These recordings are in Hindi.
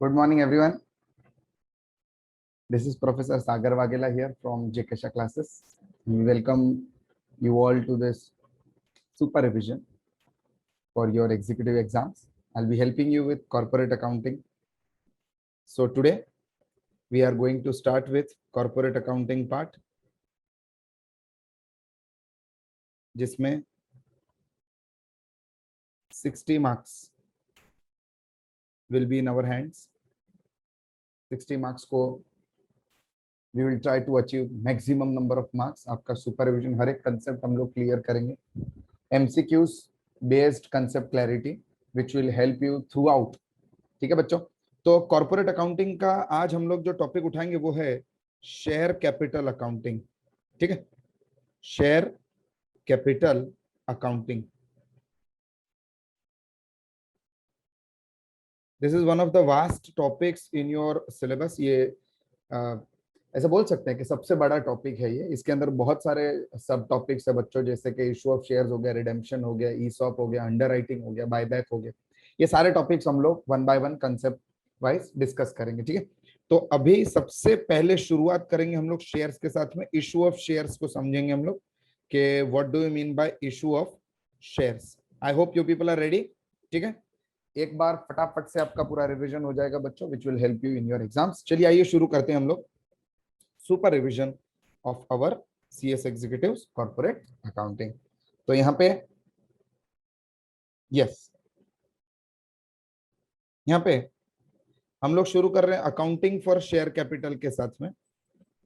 Good morning, everyone. This is Professor Sagar Waghela here from JKSha classes. We welcome you all to this super revision for your executive exams. I'll be helping you with corporate accounting. So today we are going to start with corporate accounting part, जिसमें 60 marks will be in our hands. 60 marks को we will try to achieve maximum number of marks. आपका supervision हर एक concept हम लोग clear करेंगे. MCQs based concept clarity which will help you throughout. ठीक है बच्चों. तो कॉर्पोरेट अकाउंटिंग का आज हम लोग जो टॉपिक उठाएंगे वो है शेयर कैपिटल अकाउंटिंग. ठीक है, share capital accounting. This is one of the vast topics in your syllabus. ये ऐसा बोल सकते हैं कि सबसे बड़ा टॉपिक है ये. इसके अंदर बहुत सारे सब टॉपिक्स है बच्चों, जैसे कि इशू ऑफ शेयर्स हो गया, रिडेम्पशन हो गया, ईसॉप हो गया, अंडरराइटिंग हो गया, बायबैक हो गया. ये सारे टॉपिक्स हम लोग one by one concept wise discuss करेंगे. ठीक है, तो अभी सबसे पहले शुरुआत करेंगे हम लोग शेयर्स के साथ में. इशू ऑफ शेयर्स को समझेंगे हम लोग कि what do you mean by issue of shares. I hope you people are ready. ठीक है, एक बार फटाफट से आपका पूरा रिवीजन हो जाएगा बच्चों, which will help you in your exams. चलिए आइए शुरू करते हैं हम लोग super revision of our CS executives corporate accounting. तो यहाँ पे यस, यहाँ पे हम लोग शुरू कर रहे हैं अकाउंटिंग फॉर शेयर कैपिटल के साथ में.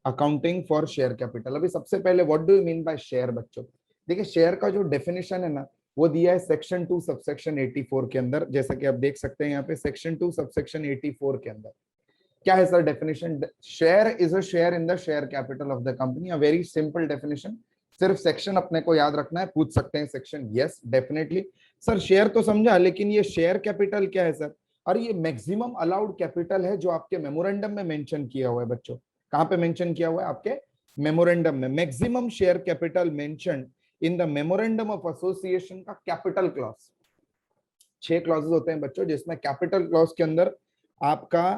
Accounting for share capital. अभी सबसे पहले what do you mean bye share बच्चों. देखिए, शेयर का जो डेफिनेशन है ना, वो दिया है सेक्शन 2 सबसेक्शन 84 के अंदर. जैसा कि आप देख सकते हैं यहाँ पे सेक्शन 2 सबसेक्शन 84 के अंदर क्या है sir definition. Share is a share in the share capital of the company. A very simple definition. सिर्फ सेक्शन अपने को याद रखना है. पूछ सकते हैं section. Yes definitely sir, share तो समझा, लेकिन ये शेयर कैपिटल क्या है सर. और ये मैक्सिमम अलाउड कैपिटल है जो आपके मेमोरेंडम में मेंशन किया हुआ है बच्चों. कहां पे मेंशन किया हुआ है? आपके मेमोरेंडम में. Maximum share capital mention in the memorandum of association का कैपिटल क्लॉज. 6 क्लॉजेस होते हैं बच्चों, जिसमें कैपिटल क्लॉज के अंदर आपका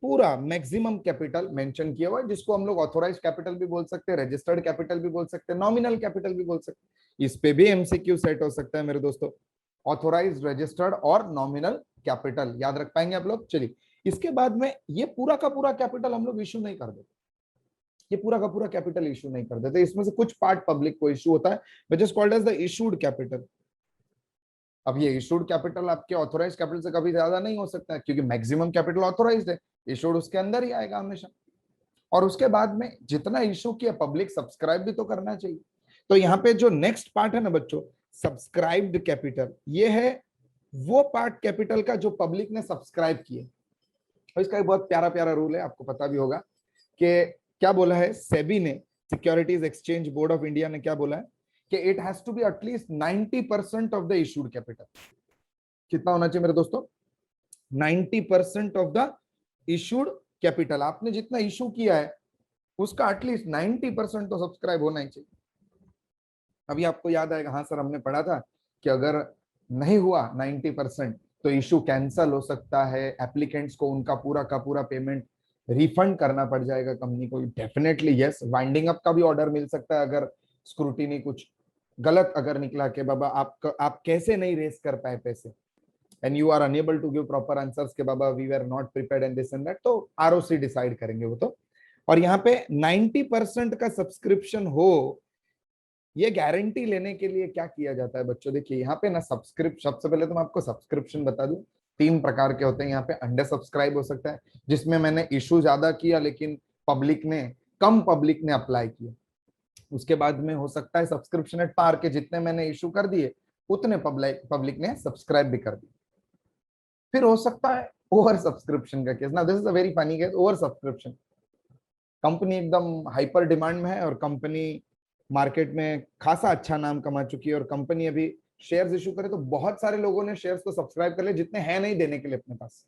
पूरा मैक्सिमम कैपिटल मेंशन किया हुआ है, जिसको हम लोग ऑथोराइज्ड कैपिटल भी बोल सकते हैं, रजिस्टर्ड कैपिटल भी बोल सकते हैं, नॉमिनल कैपिटल भी बोल सकते हैं. इस पे भी एमसीक्यू सेट हो सकता है मेरे दोस्तों. ऑथोराइज्ड, रजिस्टर्ड और नॉमिनल कैपिटल याद रख पाएंगे आप लोग. चलिए, इसके बाद में ये पूरा का पूरा कैपिटल हम लोग इशू नहीं कर देते. ये पूरा का पूरा कैपिटल इशू नहीं कर देते. इसमें से कुछ पार्ट पब्लिक को इशू होता है, which is called as the issued capital. अब ये इशूड कैपिटल आपके ऑथोराइज्ड कैपिटल से कभी ज्यादा नहीं हो सकता है, क्योंकि मैक्सिमम कैपिटल ऑथोराइज्ड है. इशूड उसके अंदर ही आएगा हमेशा. और उसके बाद में जितना इशू किया, पब्लिक सब्सक्राइब भी तो करना चाहिए. तो यहाँ पे जो नेक्स्ट पार्ट है ना बच्चों, सब्सक्राइब्ड कैपिटल, ये है वो पार्ट कैपिटल का जो पब्लिक ने सब्सक्राइब किए. और इसका एक बहुत प्यारा प्यारा रूल है, आपको पता भी होगा कि क्या बोला है सेबी ने, securities exchange board of India ने क्या बोला है कि it has to be at least 90% of the issued capital. कितना होना चाहिए मेरे दोस्तों? 90% ऑफ द इशूड कैपिटल. आपने जितना इशू किया है उसका एटलीस्ट 90% तो सब्सक्राइब होना ही चाहिए. अभी आपको याद आएगा, हाँ सर हमने पढ़ा था कि अगर नहीं हुआ 90% तो इशू कैंसल हो सकता है, एप्लीकेंट्स को उनका पूरा का पूरा पेमेंट रिफंड करना पड़ जाएगा कंपनी को. डेफिनेटली यस, वाइंडिंग अप का भी ऑर्डर मिल सकता है अगर स्क्रूटिनी कुछ गलत अगर निकला कि बाबा आप कैसे नहीं रेस कर पाए पैसे, and you are unable to give proper answers के बाबा we were not prepared and this and that, तो ROC डिसाइड करेंगे वो तो. और यहाँ पे 90% का सब्सक्रिप्शन हो, ये गारंटी लेने के लिए क्या किया जाता है बच्चों. देखिए यहाँ पे ना सब्सक्रिप्शन, सबसे पहले तो मैं आपको सब्सक्रिप्शन बता दूं, 3 प्रकार के होते हैं. यहाँ पे अंडर सब्सक्राइब हो सकता है, जिसमें मैंने इशू ज्यादा किया लेकिन कम पब्लिक ने अप्लाई किया. उसके बाद में हो सकता है सब्सक्रिप्शन एट पार के, जितने मैंने इशू कर दिए उतने पब्लिक ने सब्सक्राइब भी कर दिए. फिर हो सकता है ओवर सब्सक्रिप्शन का केस. ना this is a very funny case. Over subscription, company एकदम हाइपर डिमांड में है और कंपनी मार्केट में खासा अच्छा नाम कमा चुकी है, और कंपनी अभी शेयर्स इशू करे तो बहुत सारे लोगों ने शेयर्स को सब्सक्राइब कर लिया जितने हैं नहीं देने के लिए अपने पास.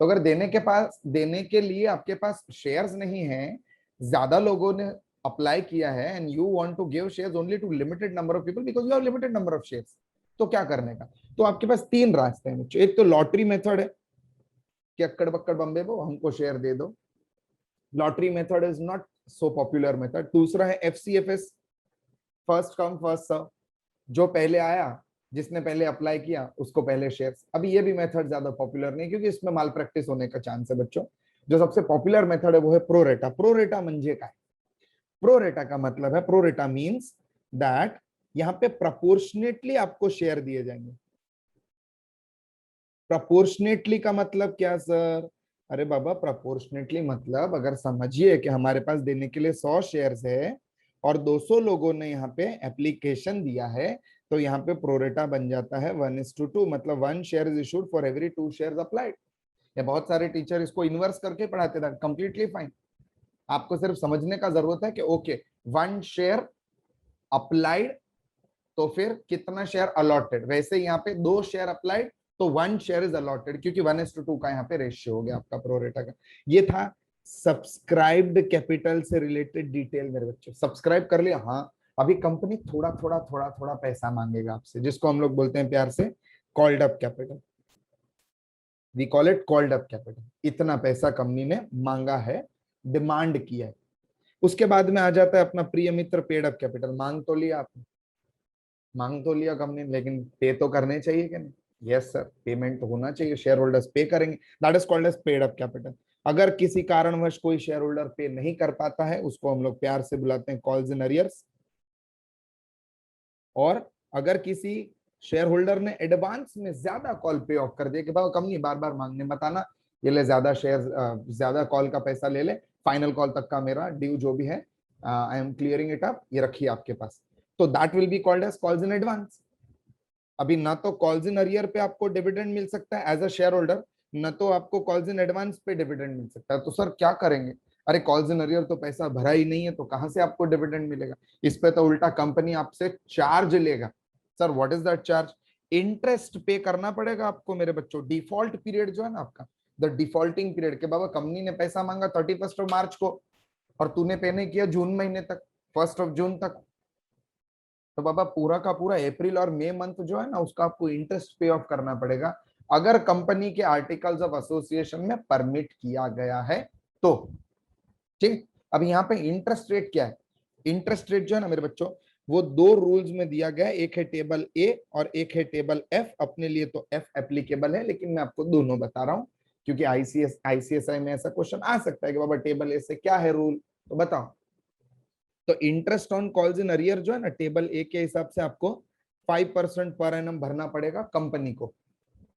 तो अगर देने के लिए आपके पास शेयर्स नहीं है, ज्यादा लोगों ने अप्लाई किया है, and you want to give shares only to limited number of people because you have limited number of shares, तो क्या करने का. तो आपके पास 3 रास्ते हैं बच्चों. एक तो लॉटरी मेथड है, कि अक्कड़ बक्कड़ बम्बे वो हमको शेयर दे दो। Lottery method is not so popular method. दूसरा है FCFS, first come first serve, जो पहले आया, जिसने पहले अप्लाई किया उसको पहले शेयर्स। अभी ये भी मेथड ज्यादा पॉपुलर नहीं क्योंकि इसमें माल प्रैक्टिस होने का चांस है बच्चों। जो सबसे पॉपुलर मेथड है वो है प्रोरेटा। प्रोरेटा म्हणजे काय? प्रोरेटा का मतलब है, प्रोरेटा मींस दैट यहाँ पे प्रपोर्शनेटली आपको शेयर दिए जाएंगे। प्रपोर्शनेटली का मतलब क्या सर? अरे बाबा, प्रपोर्शनेटली मतलब अगर समझिए कि हमारे पास देने के लिए 100 शेयर्स है और 200 लोगों ने यहाँ पे एप्लीकेशन दिया है, तो यहाँ पे प्रोरेटा बन जाता है 1:2, मतलब 1 share is issued for every 2 shares applied. या बहुत सारे टीचर इसको इन्वर्स करके पढ़ाते थे, कंप्लीटली फाइन। आपको सिर्फ समझने का जरूरत है कि ओके 1 शेयर अप्लाइड तो फिर कितना शेयर अलॉटेड। वैसे यहाँ पे 2 शेयर अप्लाइड तो 1 शेयर इज अलॉटेड, क्योंकि 1:2 का यहाँ पे रेशियो हो गया आपका प्रोरेटा का। ये था सब्सक्राइब्ड कैपिटल से रिलेटेड डिटेल मेरे बच्चों। सब्सक्राइब कर लिया? हाँ। अभी कंपनी थोड़ा थोड़ा थोड़ा थोड़ा पैसा मांगेगा आपसे, जिसको हम लोग बोलते हैं प्यार से called up capital. We call it called up capital. इतना पैसा कंपनी ने मांगा है, डिमांड किया है। उसके बाद में आ जाता है अपना प्रिय मित्र पेड अप कैपिटल। मांग तो लिया आपने, मांग तो लिया कंपनी, लेकिन पे तो करने चाहिए कि नहीं? यस सर, पेमेंट तो होना चाहिए, शेयर होल्डर्स पे करेंगे, that is called as paid up capital. अगर किसी कारणवश कोई शेयर होल्डर पे नहीं कर पाता है, उसको हम लोग प्यार से बुलाते हैं कॉल्स इन अरियर्स। और अगर किसी शेयर होल्डर ने एडवांस में ज्यादा कॉल पे ऑफ कर दिया कि भाई कंपनी बार बार मांगने मत आना, ये ले ज्यादा शेयर, ज्यादा कॉल का पैसा ले ले, फाइनल कॉल तक का मेरा ड्यू जो भी है, I am clearing it up, ये रखिए आपके पास, तो that will be called as calls in advance. अभी ना तो कॉल्स इन अरियर पे आपको डिविडेंड मिल सकता है एज अ शेयर होल्डर, ना तो आपको कॉल्स इन एडवांस पे डिविडेंड मिल सकता है। तो सर क्या करेंगे? अरे कॉल्स इन अरियर तो पैसा भरा ही नहीं है, तो कहां से आपको डिविडेंड मिलेगा? इस पे तो उल्टा कंपनी आपसे चार्ज लेगा। Sir what is that charge? Interest पे करना पड़ेगा आपको मेरे बच्चों। डिफॉल्ट पीरियड जो है ना आपका, द डिफॉल्टिंग पीरियड, के बाबा कंपनी ने पैसा मांगा 31 मार्च को और तूने पे नहीं किया जून महीने तक, 1 जून तक, तो बाबा पूरा का पूरा अप्रैल और मई मंथ जो है ना उसका आपको इंटरेस्ट पे ऑफ करना पड़ेगा, अगर कंपनी के आर्टिकल्स ऑफ एसोसिएशन में परमिट किया गया है तो। ठीक। अब यहाँ पे इंटरेस्ट रेट क्या है? इंटरेस्ट रेट जो है ना मेरे बच्चों, वो 2 रूल्स में दिया गया है, एक है टेबल ए और एक है टेबल एफ। अपने लिए तो एफ एप्लीकेबल है, लेकिन मैं आपको दोनों बता रहा हूँ क्योंकि आईसीएसआई में ऐसा क्वेश्चन आ सकता है कि बाबा टेबल ए से क्या है रूल, तो बताओ। तो interest on calls in arrear जो है ना टेबल ए के हिसाब से आपको 5% पर एनम भरना पड़ेगा कंपनी को।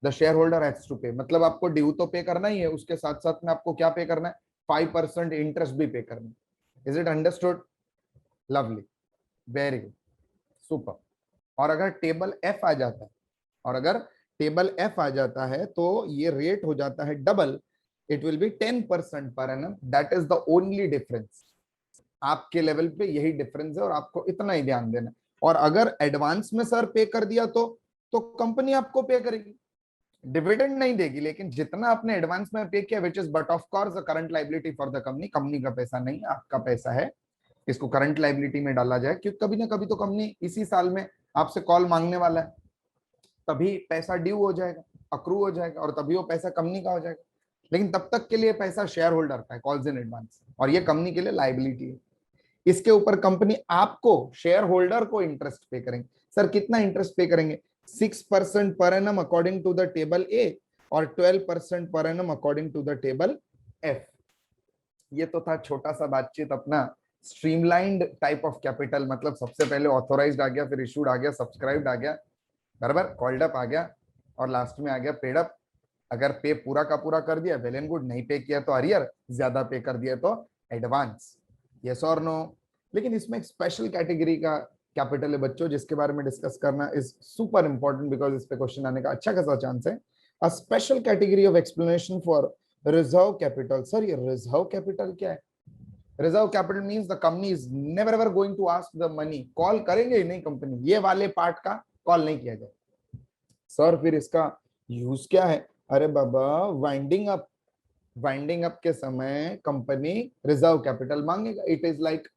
The share holder has to pay, मतलब आपको ड्यू तो पे करना ही है, उसके साथ साथ में आपको क्या पे करना है? 5% इंटरेस्ट भी पे करना है। Is it understood? Lovely, very good, super. और अगर टेबल एफ आ जाता है, और अगर टेबल एफ आ जाता है तो ये रेट हो जाता है double, it will be 10% per annum. That is the only difference. आपके लेवल पे यही डिफरेंस है और आपको इतना ही ध्यान देना। और अगर एडवांस में सर पे कर दिया तो कंपनी आपको पे करेगी, डिविडेंड नहीं देगी, लेकिन जितना आपने एडवांस में पे किया, which is but of course a current liability for the company. Company का पैसा नहीं, आपका पैसा है, इसको करंट लायबिलिटी में डाला जाए, क्योंकि कभी ना कभी तो कंपनी इसी साल में आपसे कॉल मांगने वाला है, तभी पैसा ड्यू हो जाएगा, अक्रू हो जाएगा, और तभी वो पैसा कंपनी का हो जाएगा। लेकिन तब तक के लिए पैसा शेयर होल्डर का है, कॉल्स इन एडवांस, और ये कंपनी के लिए लायबिलिटी है। इसके ऊपर कंपनी आपको, शेयर होल्डर को, इंटरेस्ट पे करेंगे। सर कितना इंटरेस्ट पे करेंगे? 6% per annum according to the table A और 12% per annum according to the table F. ये तो था छोटा सा बातचीत अपना स्ट्रीमलाइंड टाइप ऑफ कैपिटल, मतलब सबसे पहले ऑथोराइज्ड आ गया, फिर इशूड आ गया, सब्सक्राइब्ड आ गया, बराबर, कॉल्ड अप आ गया, और लास्ट में आ गया पेड अप। अगर पे पूरा का पूरा कर दिया वेल एंड गुड, नहीं पे किया तो अरियर, ज्यादा पे कर दिया तो एडवांस। यस और नो? लेकिन इसमें एक स्पेशल कैटेगरी का कैपिटल है बच्चों, जिसके बारे में डिस्कस करना इज सुपर इंपॉर्टेंट, बिकॉज इस पे क्वेश्चन आने का अच्छा खासा चांस है। A special category of explanation for reserve capital. Sir ये रिजर्व कैपिटल क्या है? Reserve capital means the company is never ever going to ask the money. Call करेंगे ही नहीं कंपनी, ये वाले पार्ट का कॉल नहीं किया जाए। सर फिर इसका यूज क्या है? अरे बाबा, वाइंडिंग अप के समय कंपनी रिजर्व कैपिटल मांगेगा। It is like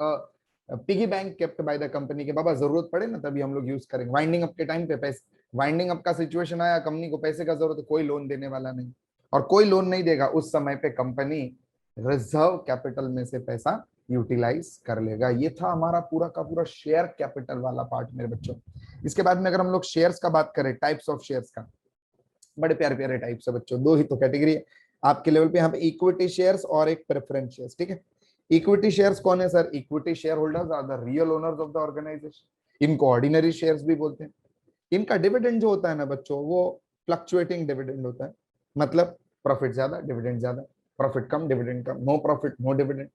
piggy bank kept by the company, के बाबा जरूरत पड़े ना तभी हम लोग यूज करेंगे। वाइंडिंग अप के टाइम पे पैसे, वाइंडिंग अप का सिचुएशन आया, कंपनी को पैसे का जरूरत है, कोई लोन देने वाला नहीं, और कोई लोन नहीं देगा उस समय पे कंपनी रिजर्व कैपिटल में से पैसा यूटिलाइज कर लेगा। ये था हमारा पूरा का पूरा शेयर कैपिटल वाला पार्ट मेरे बच्चों। इसके बाद में अगर हम लोग शेयर्स का बात करें, टाइप्स ऑफ शेयर्स का, बड़े प्यारे प्यारे टाइप्स है बच्चों, दो ही तो कैटेगरी है आपके लेवल पे यहाँ पे, इक्विटी शेयर्स और एक प्रेफरेंस शेयर्स। ठीक है, इक्विटी शेयर्स कौन है sir? Equity share holders are the real owners of the organisation. इनको ऑर्डिनरी शेयर्स भी बोलते हैं। इनका डिविडेंड जो होता है ना बच्चों, वो फ्लक्चुएटिंग डिविडेंड होता है। मतलब प्रॉफिट ज्यादा डिविडेंड ज्यादा, प्रॉफिट कम डिविडेंड कम, नो प्रॉफिट नो डिविडेंड।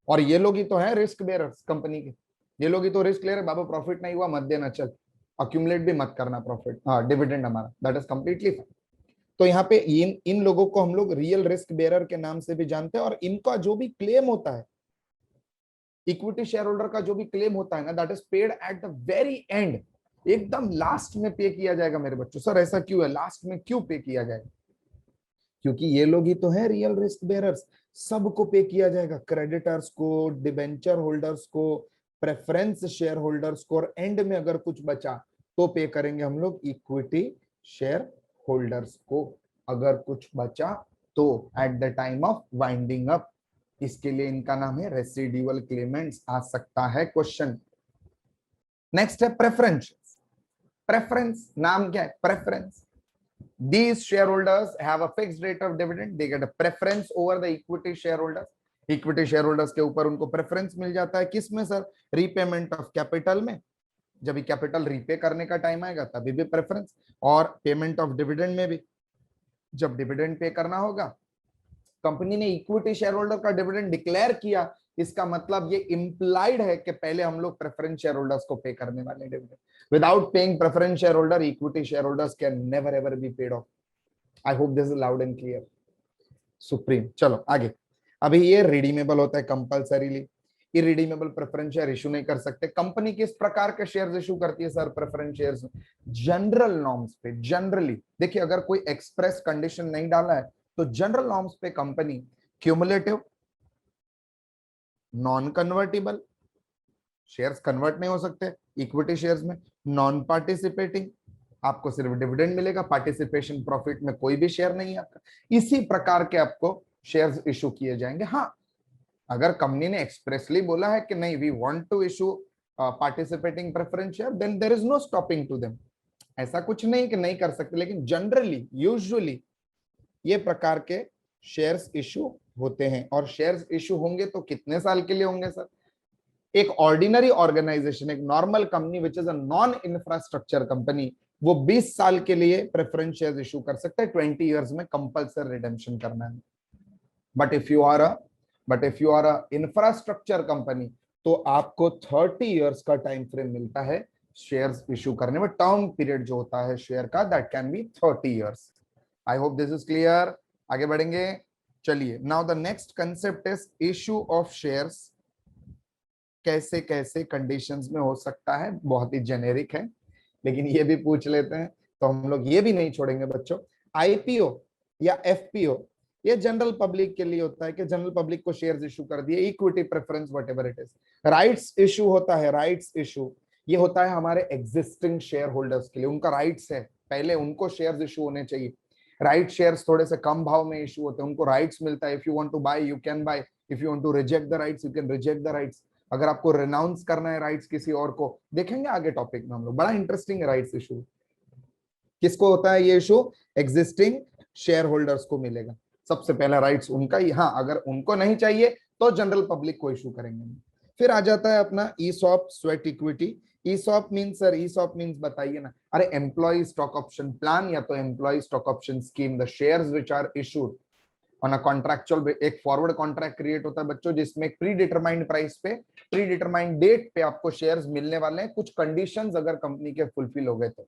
और ये लोग ही तो है रिस्क बेयरर्स कंपनी के। ये लोग ही तो रिस्क ले रहे, बाबा प्रॉफिट नहीं हुआ मत देना, चल अक्यूमुलेट भी मत करना प्रॉफिट, हाँ डिविडेंड हमारा, दैट इज कंप्लीटली फाइन। तो यहाँ पे इन लोगों को हम लोग रियल रिस्क बेयरर के नाम से भी जानते हैं। और इनका जो भी क्लेम होता है, इक्विटी शेयर होल्डर का जो भी क्लेम होता है ना, that is paid at the very and, एकदम लास्ट में पे किया जाएगा मेरे बच्चों। सर ऐसा क्यों है, लास्ट में क्यों पे किया जाएगा? क्योंकि ये लोग ही तो है रियल रिस्क बेयरर्स, सबको पे किया जाएगा, क्रेडिटर्स को, डिबेंचर होल्डर्स को, प्रेफरेंस शेयर होल्डर्स को, और एंड में अगर कुछ बचा तो पे करेंगे हम लोग इक्विटी शेयर होल्डर्स को, अगर कुछ बचा तो at the time of winding up. इसके लिए इनका नाम है रेसिडुअल क्लेमेंट्स, आ सकता है क्वेश्चन। नेक्स्ट है प्रेफरेंस। प्रेफरेंस नाम क्या है? Preference, these shareholders have a fixed rate of dividend, they get a preference over the equity shareholders। Equity share holders के ऊपर उनको प्रेफरेंस मिल जाता है, किस में सर? रीपेमेंट ऑफ कैपिटल में, जब भी कैपिटल रीपे करने का टाइम आएगा तभी भी प्रेफरेंस, और पेमेंट ऑफ डिविडेंड में भी, जब डिविडेंड पे करना होगा। कंपनी ने इक्विटी शेयर होल्डर का डिविडेंड डिक्लेयर किया, इसका मतलब ये इंप्लाइड है कि पहले हम लोग प्रेफरेंस शेयर होल्डर्स को पे करने वाले dividend. Without paying preference share holder, equity share holders can never ever be paid of. I hope this is loud and clear. Supreme, चलो आगे। अभी ये रिडीमेबल होता है compulsorily, irredeemable preference share issue नहीं कर सकते। कंपनी किस प्रकार के शेयर्स इशू करती है sir preference shares? General norms पे। जनरली देखिए, अगर कोई एक्सप्रेस कंडीशन नहीं डाला है तो जनरल नॉर्म्स पे company cumulative, non convertible, shares convert नहीं हो सकते इक्विटी शेयर्स में, नॉन पार्टिसिपेटिंग, आपको सिर्फ डिविडेंड मिलेगा, पार्टिसिपेशन प्रॉफिट में कोई भी शेयर नहीं है आपका, इसी प्रकार के आपको शेयर्स इशू किए जाएंगे। हाँ, अगर कंपनी ने एक्सप्रेसली बोला है कि नहीं we want to issue participating preference share, then there is no stopping to them. ऐसा कुछ नहीं कि नहीं कर सकते, लेकिन जनरली यूजुअली ये प्रकार के शेयर्स इशू होते हैं। और शेयर्स इशू होंगे तो कितने साल के लिए होंगे सर? एक ऑर्डिनरी ऑर्गेनाइजेशन, एक normal company which is a non infrastructure company, वो 20 साल के लिए प्रेफरेंस शेयर्स इशू कर सकता है, 20 इयर्स में कंपल्सरी रिडेम्पशन करना है। But if you are a infrastructure company, तो आपको 30 इयर्स का टाइम फ्रेम मिलता है शेयर्स इशू करने में। टर्म पीरियड जो होता है शेयर का, that can B 30 years. I hope this is clear. आगे बढ़ेंगे, चलिए। Now the next concept is issue of shares. कैसे कैसे कंडीशंस में हो सकता है, बहुत ही जेनेरिक है, लेकिन ये भी पूछ लेते हैं तो हम लोग ये भी नहीं छोड़ेंगे बच्चों। आईपीओ या एफपीओ, ये जनरल पब्लिक के लिए होता है कि जनरल पब्लिक को शेयर्स इशू कर दिए, equity preference whatever it is. Rights issue होता है, राइट्स इशू ये होता है हमारे एग्जिस्टिंग शेयर होल्डर्स के लिए, उनका राइट्स है, पहले उनको शेयर्स इशू होने चाहिए। राइट शेयर्स थोड़े से कम भाव में इशू होते हैं, उनको राइट्स मिलता है। If you want to buy you can buy, if you want to reject the rights you can reject the rights. अगर आपको रिनाउंस करना है राइट्स किसी और को, देखेंगे आगे टॉपिक में हम लोग, बड़ा इंटरेस्टिंग है राइट्स इशू। किसको होता है ये इशू? एग्जिस्टिंग शेयर होल्डर्स को मिलेगा सबसे पहला राइट्स उनका ही। हाँ, अगर उनको नहीं चाहिए तो जनरल पब्लिक को इशू करेंगे। फिर आ जाता है अपना ESOP sweat equity. ESOP means sir, ESOP means बताइए ना। अरे एम्प्लॉय स्टॉक ऑप्शन प्लान या तो employee stock option scheme, the shares which are issued on a contractual. एक फॉरवर्ड कॉन्ट्रैक्ट क्रिएट होता है बच्चों, जिसमें एक प्री डिटरमाइंड प्राइस पे, प्री डिटरमाइंड डेट पे आपको शेयर्स मिलने वाले हैं। कुछ कंडीशंस अगर कंपनी के फुलफिल हो गए तो,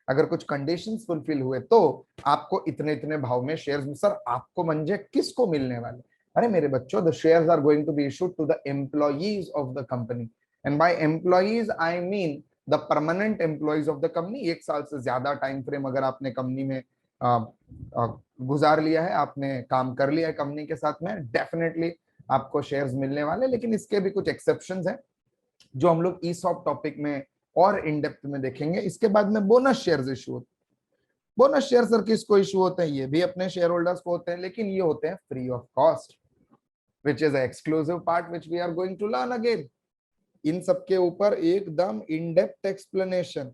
अगर कुछ कंडीशंस फुलफिल हुए तो आपको इतने इतने भाव में शेयर्स। सर आपको मंजे किसको मिलने वाले? अरे मेरे बच्चों, the shares are going to be issued to the employees of the company, and by employees I mean the permanent employees of the company. एक साल से ज्यादा टाइम फ्रेम अगर आपने कंपनी में गुजार लिया है, आपने काम कर लिया है कंपनी के साथ में, डेफिनेटली आपको शेयर्स मिलने वाले। लेकिन इसके भी कुछ एक्सेप्शंस हैं जो हम लोग ईसॉप टॉपिक में और इन डेप्थ में देखेंगे। इसके बाद में bonus shares issue. Bonus share sir किसको इशू होते हैं? ये भी अपने शेयर होल्डर्स को होते हैं, लेकिन ये होते हैं free of cost, which is exclusive part which we are going to learn again. इन सबके ऊपर एकदम इन डेप्थ एक्सप्लेनेशन,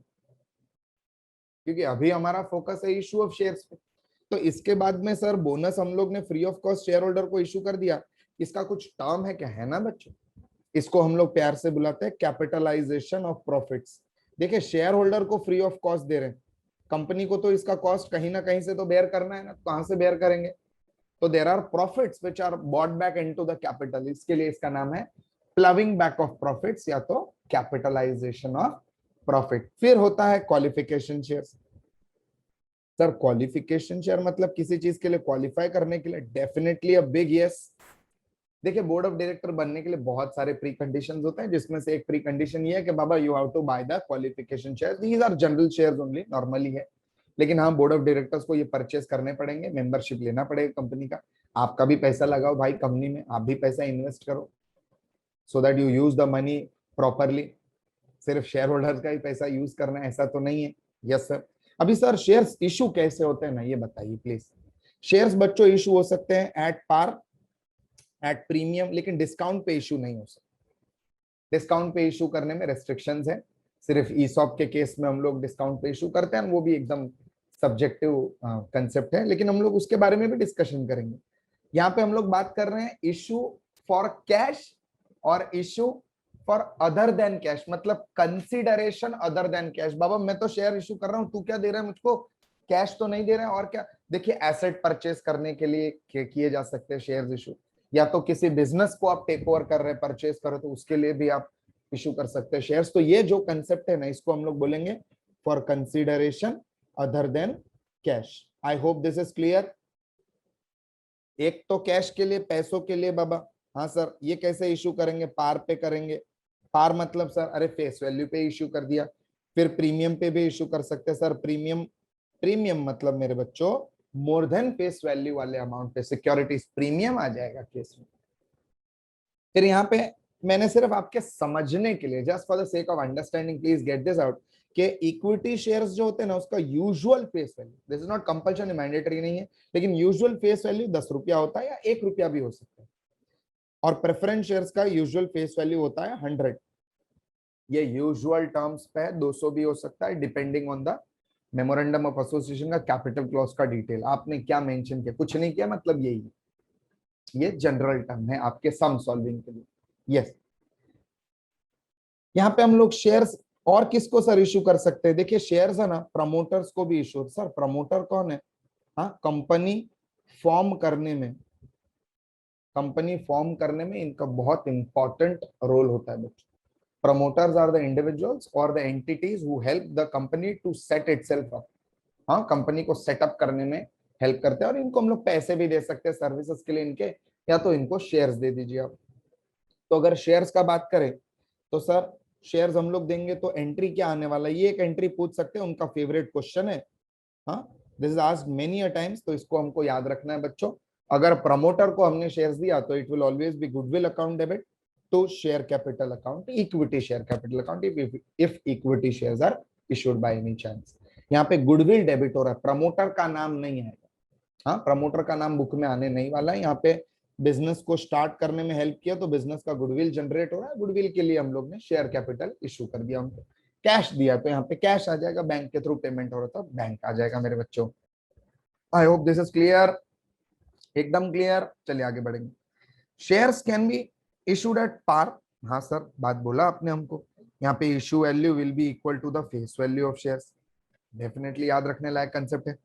क्योंकि अभी हमारा फोकस है इशू ऑफ शेयर्स पे। तो इसके बाद में सर बोनस हम लोग ने free of cost share holder को इशू कर दिया, इसका कुछ टर्म है क्या? है ना बच्चों, इसको हम लोग प्यार से बुलाते हैं कैपिटलाइजेशन ऑफ प्रॉफिट्स। देखिए शेयर होल्डर को फ्री ऑफ कॉस्ट दे रहे हैं, कंपनी को तो इसका कॉस्ट कहीं ना कहीं से तो बेयर करना है ना, कहां से बेयर करेंगे? तो there are profits which are bought back into the capital, इसके लिए इसका नाम है प्लविंग बैक ऑफ प्रॉफिट्स या तो कैपिटलाइजेशन ऑफ प्रॉफिट। फिर होता है qualification shares. Sir qualification share मतलब किसी चीज के लिए क्वालिफाई करने के लिए? Definitely a big yes. देखिए बोर्ड ऑफ डायरेक्टर बनने के लिए बहुत सारे प्री कंडीशंस होते हैं, जिसमें से एक प्री कंडीशन ये है कि बाबा you have to buy the qualification share. These are general shares only, normally है, लेकिन हाँ बोर्ड ऑफ डायरेक्टर्स को ये परचेस करने पड़ेंगे, मेंबरशिप लेना पड़ेगा कंपनी का। आपका भी पैसा लगाओ भाई कंपनी में, आप भी पैसा इन्वेस्ट करो, so that you use the money properly. सिर्फ शेयर होल्डर्स का ही पैसा यूज करना है ऐसा तो नहीं है। Yes sir. अभी सर शेयर्स इशू कैसे होते हैं ना, ये बताइए प्लीज। शेयर्स बच्चों इशू हो सकते हैं एट पार, एट प्रीमियम, लेकिन डिस्काउंट पे इशू नहीं हो सकता। डिस्काउंट पे इशू करने में रेस्ट्रिक्शंस है, सिर्फ ईसॉप के केस में हम लोग डिस्काउंट पे इशू करते हैं, वो भी एकदम सब्जेक्टिव कंसेप्ट है, लेकिन हम लोग उसके बारे में भी डिस्कशन करेंगे। यहाँ पे हम लोग बात कर रहे हैं इशू फॉर कैश और issue for other than cash, मतलब कंसिडरेशन अदर देन कैश। बाबा मैं तो शेयर इशू कर रहा हूं, तू क्या दे रहा है मुझको? कैश तो नहीं दे रहा है, और क्या? देखिए एसेट परचेस करने के लिए किए जा सकते हैं शेयर्स इशू, या तो किसी बिजनेस को आप टेक ओवर कर रहे हैं, परचेस करो, तो उसके लिए भी आप इशू कर सकते हैं शेयर्स। तो ये जो कंसेप्ट है ना, इसको हम लोग बोलेंगे for consideration other than cash. I hope this is clear. एक तो कैश के लिए, पैसों के लिए बाबा, हाँ सर ये कैसे इशू करेंगे? पार पे करेंगे। पार मतलब सर अरे फेस वैल्यू पे इशू कर दिया। फिर प्रीमियम पे भी इशू कर सकते हैं सर। प्रीमियम, प्रीमियम मतलब मेरे बच्चों मोर देन फेस वैल्यू वाले अमाउंट पे सिक्योरिटीज प्रीमियम आ जाएगा केस में। फिर यहाँ पे मैंने सिर्फ आपके समझने के लिए, just for the sake of understanding, please get this out, कि इक्विटी शेयर्स जो होते हैं ना, उसका usual face value, this is not compulsory, mandatory नहीं है, लेकिन यूजुअल फेस वैल्यू 10 रुपया होता है या 1 रुपया भी हो सकता है। और प्रेफरेंस शेयर्स का यूजुअल फेस वैल्यू होता है 100। ये यूजुअल टर्म्स पे है, 200 भी हो सकता है, depending on the memorandum of association का कैपिटल क्लॉज का डिटेल। आपने क्या मेंशन किया? कुछ नहीं किया, मतलब यही है, ये जनरल टर्म है आपके सम सॉल्विंग के लिए। यस। यहाँ पे हम लोग शेयर्स और किसको सर इशू कर सकते हैं? देखिए शेयर्स है ना, प्रमोटर्स को भी इशू। सर प्रमोटर कौन है? हाँ, कंपनी फॉर्म करने में, कंपनी फॉर्म करने में इनका बहुत इंपॉर्टेंट रोल होता है बच्चों। प्रमोटर्स आर द इंडिविजुअल्स और the entities who help the company to set itself up. हाँ, कंपनी को सेटअप करने में हेल्प करते हैं, और इनको हम लोग पैसे भी दे सकते हैं सर्विसेज के लिए इनके, या तो इनको शेयर्स दे दीजिए आप। तो अगर शेयर्स का बात करें तो सर शेयर्स हम लोग देंगे तो एंट्री क्या आने वाला है? ये एक एंट्री पूछ सकते हैं, उनका फेवरेट क्वेश्चन है। हाँ, this is asked many a times, तो इसको हमको याद रखना है बच्चों। अगर प्रमोटर को हमने शेयर्स दिया तो it will always be goodwill account debit to share capital account, equity share capital account, if equity shares are issued by any chance. यहाँ पे गुडविल डेबिट हो रहा है, प्रमोटर का नाम नहीं आएगा। हाँ, प्रमोटर का नाम बुक में आने नहीं वाला है। यहाँ पे बिजनेस को स्टार्ट करने में हेल्प किया तो बिजनेस का गुडविल जनरेट हो रहा है, गुडविल के लिए हम लोग ने शेयर कैपिटल इशू कर दिया उनको। कैश दिया तो यहाँ पे कैश आ जाएगा, बैंक के थ्रू पेमेंट हो रहा था, बैंक आ जाएगा मेरे बच्चों। I hope this is clear, एकदम क्लियर। चलिए आगे बढ़ेंगे। Shares can be issued at par. हाँ सर, बात बोला आपने हमको। यहाँ पे issue value will be equal to the face value of shares, definitely याद रखने लायक कंसेप्ट है।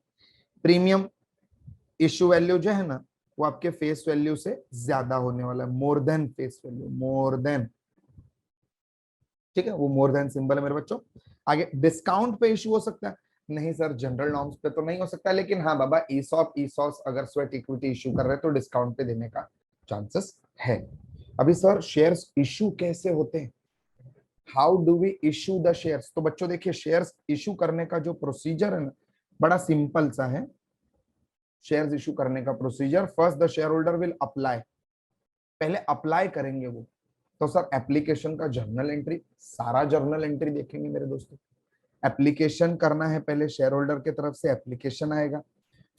प्रीमियम, इशू वैल्यू जो है ना, वो आपके फेस वैल्यू से ज्यादा होने वाला है, more than face value, more than. ठीक है, वो मोर देन सिंबल है मेरे बच्चों। आगे डिस्काउंट पे इशू हो सकता है? नहीं सर, जनरल नॉर्म्स पे तो नहीं हो सकता, लेकिन हाँ बाबा ईसॉप ईसॉस अगर स्वेट इक्विटी इशू कर रहे हैं तो डिस्काउंट पे देने का चांसेस है। अभी सर शेयर्स इशू कैसे होते हैं? How do we issue the shares? तो बच्चों देखिए शेयर्स इशू करने का जो प्रोसीजर है ना, बड़ा सिंपल सा है। शेयर्स इशू करने का procedure, first the share holder will apply, पहले अप्लाई करेंगे वो। तो सर एप्लीकेशन का जर्नल एंट्री, सारा जर्नल एंट्री देखेंगे मेरे दोस्तों। एप्लीकेशन करना है, पहले शेयर होल्डर की तरफ से एप्लीकेशन आएगा,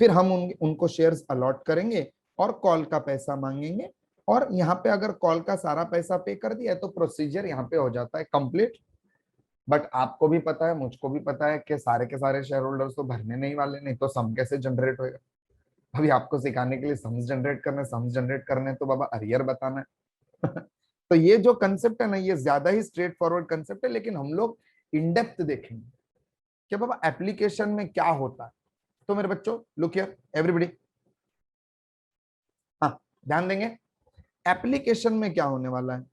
फिर हम उनको शेयर्स अलॉट करेंगे और कॉल का पैसा मांगेंगे, और यहाँ पे अगर कॉल का सारा पैसा पे कर दिया तो प्रोसीजर यहाँ पे हो जाता है कंप्लीट। बट आपको भी पता है, मुझको भी पता है कि सारे के सारे शेयर होल्डर्स तो भरने नहीं वाले, नहीं तो सम कैसे जनरेट होएगा। अभी आपको सिखाने के लिए सम्स जनरेट करने तो बाबा अरियर बताना है। तो ये जो कंसेप्ट है ना, ये ज्यादा ही स्ट्रेट फॉरवर्ड कंसेप्ट है, लेकिन हम लोग इन डेप्थ देखेंगे कि बाबा एप्लीकेशन में क्या होता है। तो मेरे बच्चों लुक हियर एवरीबॉडी, हाँ ध्यान देंगे, एप्लीकेशन में क्या होने वाला है।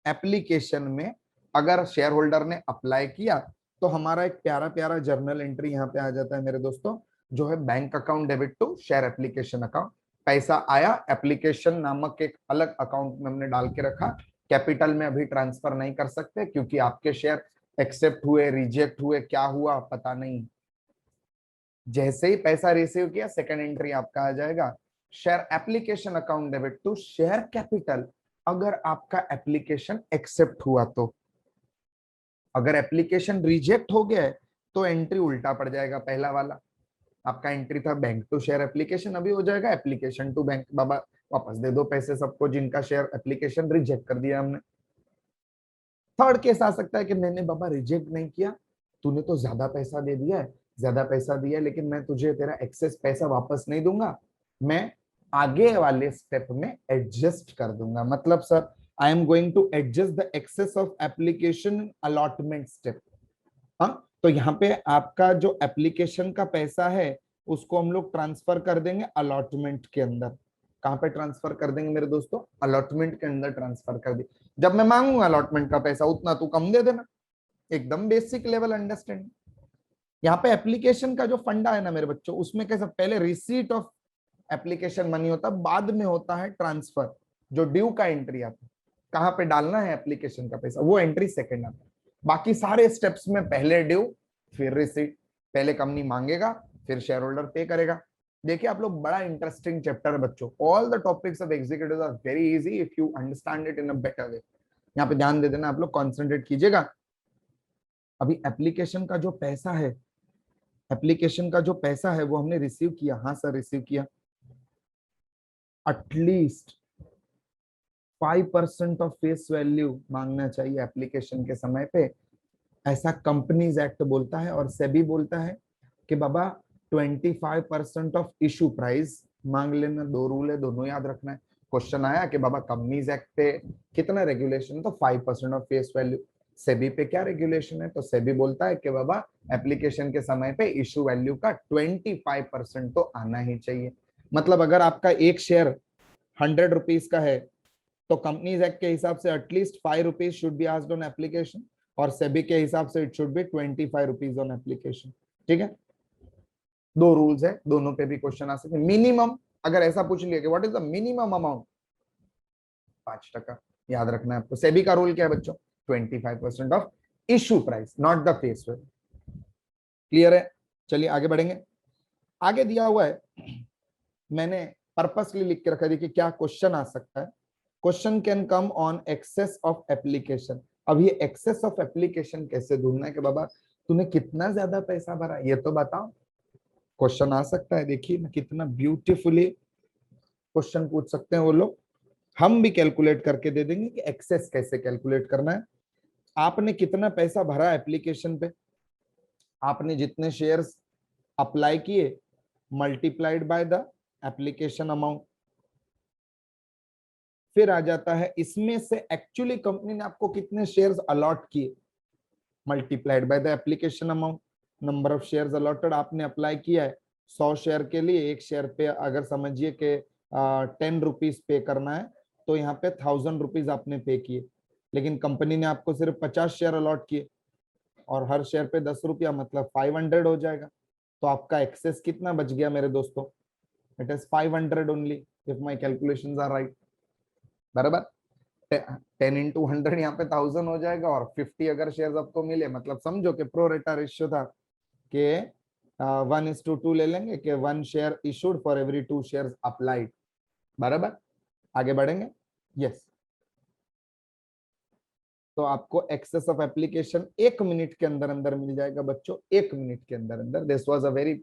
एप्लीकेशन में अगर शेयर होल्डर ने अप्लाई किया तो हमारा एक प्यारा प्यारा जर्नल एंट्री यहाँ पे आ जाता है मेरे दोस्तों, जो है bank account debit to share application account. पैसा आया, एप्लीकेशन नामक एक अलग अकाउंट में हमने डाल के रखा। कैपिटल में अभी ट्रांसफर नहीं कर सकते क्योंकि आपके शेयर एक्सेप्ट हुए, रिजेक्ट हुए, क्या हुआ पता नहीं। जैसे ही पैसा रिसीव किया, सेकंड एंट्री आपका आ जाएगा, share application account debit to share capital. अगर आपका एप्लीकेशन एक्सेप्ट हुआ तो, अगर एप्लीकेशन रिजेक्ट हो गया है तो एंट्री उल्टा पड़ जाएगा। पहला वाला आपका एंट्री था बैंक टू शेयर एप्लीकेशन, अभी हो जाएगा एप्लीकेशन टू बैंक। बाबा वापस दे दो पैसे सबको जिनका शेयर एप्लीकेशन रिजेक्ट कर दिया हमने। थर्ड केस आ सकता है कि मैंने बाबा रिजेक्ट नहीं किया, तूने तो ज्यादा पैसा दे दिया है, ज्यादा पैसा दिया है, लेकिन मैं तुझे तेरा एक्सेस पैसा वापस नहीं दूंगा, मैं आगे वाले स्टेप में एडजस्ट कर दूंगा। मतलब sir I am going to adjust the excess of application allotment step. हाँ, तो यहाँ पे आपका जो एप्लीकेशन का पैसा है उसको हम लोग ट्रांसफर कर देंगे अलॉटमेंट के अंदर। कहाँ पे ट्रांसफर कर देंगे मेरे दोस्तों? अलॉटमेंट के अंदर ट्रांसफर कर दी। जब मैं मांगूंगा अलॉटमेंट का पैसा उतना तू कम दे देना, एकदम बेसिक लेवल अंडरस्टैंडिंग। यहाँ पे एप्लीकेशन का जो फंडा है ना मेरे बच्चों, उसमें कैसा, पहले रिसीट ऑफ एप्लीकेशन मनी होता है, बाद में होता है ट्रांसफर, जो ड्यू का एंट्री आता है, कहाँ पे डालना है एप्लीकेशन का पैसा, वो एंट्री सेकंड आता है। बाकी सारे स्टेप्स में पहले ड्यू फिर रिसीट, पहले कंपनी मांगेगा फिर शेयर होल्डर पे करेगा। देखिए आप लोग, बड़ा इंटरेस्टिंग चैप्टर है बच्चों। All the topics of executive are very easy if you understand it in a better way. यहाँ पे ध्यान दे देना आप लोग, कॉन्सेंट्रेट कीजिएगा। अभी एप्लीकेशन का जो पैसा है, एप्लीकेशन का जो पैसा है वो हमने रिसीव किया। हाँ सर रिसीव किया। एटलीस्ट 5% ऑफ फेस वैल्यू मांगना चाहिए एप्लीकेशन के समय पे, ऐसा कंपनीज एक्ट बोलता है और सेबी बोलता है कि बाबा 25% ऑफ इशू प्राइस मांग लेना। दो रूल है, दोनों याद रखना है। क्वेश्चन आया कि बाबा कंपनीज एक्ट पे कितना रेगुलेशन, तो 5% ऑफ फेस वैल्यू। सेबी पे क्या रेगुलेशन है? तो सेबी बोलता है कि बाबा एप्लीकेशन के समय पे इशू वैल्यू का 25% तो आना ही चाहिए। मतलब अगर आपका एक शेयर 100 रुपीज का है तो कंपनीज एक्ट के हिसाब से at least 5 rupees should be asked on application, और सेबी के हिसाब से it should be 25 rupees on application. ठीक है, दो रूल्स है, दोनों पे भी क्वेश्चन आ सकते हैं। मिनिमम अगर ऐसा पूछ लिया कि what is the minimum amount, 5%, याद रखना है आपको। सेबी का रूल क्या है बच्चों? 25% of issue price, not the face value. Clear है? चलिए आगे बढ़ेंगे। आगे दिया हुआ है, मैंने पर्पसली लिख के रखा, देखिए क्या क्वेश्चन आ सकता है। Question can come on excess of application. अब ये एक्सेस ऑफ एप्लीकेशन कैसे ढूंढना है कि बाबा तूने कितना ज्यादा पैसा भरा ये तो बताओ। क्वेश्चन आ सकता है, देखिए ना कितना ब्यूटीफुली क्वेश्चन पूछ सकते हैं वो लोग। हम भी कैलकुलेट करके दे देंगे कि एक्सेस कैसे कैलकुलेट करना है। आपने कितना पैसा भरा एप्लीकेशन पे, आपने जितने शेयर्स अप्लाई किए multiplied by the application amount. फिर आ जाता है इसमें से एक्चुअली कंपनी ने आपको कितने शेयर्स अलॉट किए, multiplied by the application amount. Number of shares allotted, आपने अप्लाई किया है 100 शेयर के लिए, एक शेयर पे अगर समझिए कि 10 रुपीज पे करना है, तो यहाँ पे 1000 रुपीज आपने पे किए, लेकिन कंपनी ने आपको सिर्फ 50 शेयर अलॉट किए और हर शेयर पे 10 रुपया, मतलब 500 हो जाएगा। तो आपका एक्सेस कितना बच गया मेरे दोस्तों? It is 500 only if my calculation are right. बराबर, 10 into 100 यहाँ पे 1000 हो जाएगा, और 50 अगर शेयर्स आपको मिले, मतलब समझो कि प्रो रेटा रेशियो था कि 1:2 ले लेंगे कि 1 share issued for every 2 shares applied. बराबर, आगे बढ़ेंगे। यस तो आपको एक्सेस ऑफ एप्लीकेशन 1 मिनट के अंदर अंदर मिल जाएगा बच्चों, 1 मिनट के अंदर अंदर। This was a very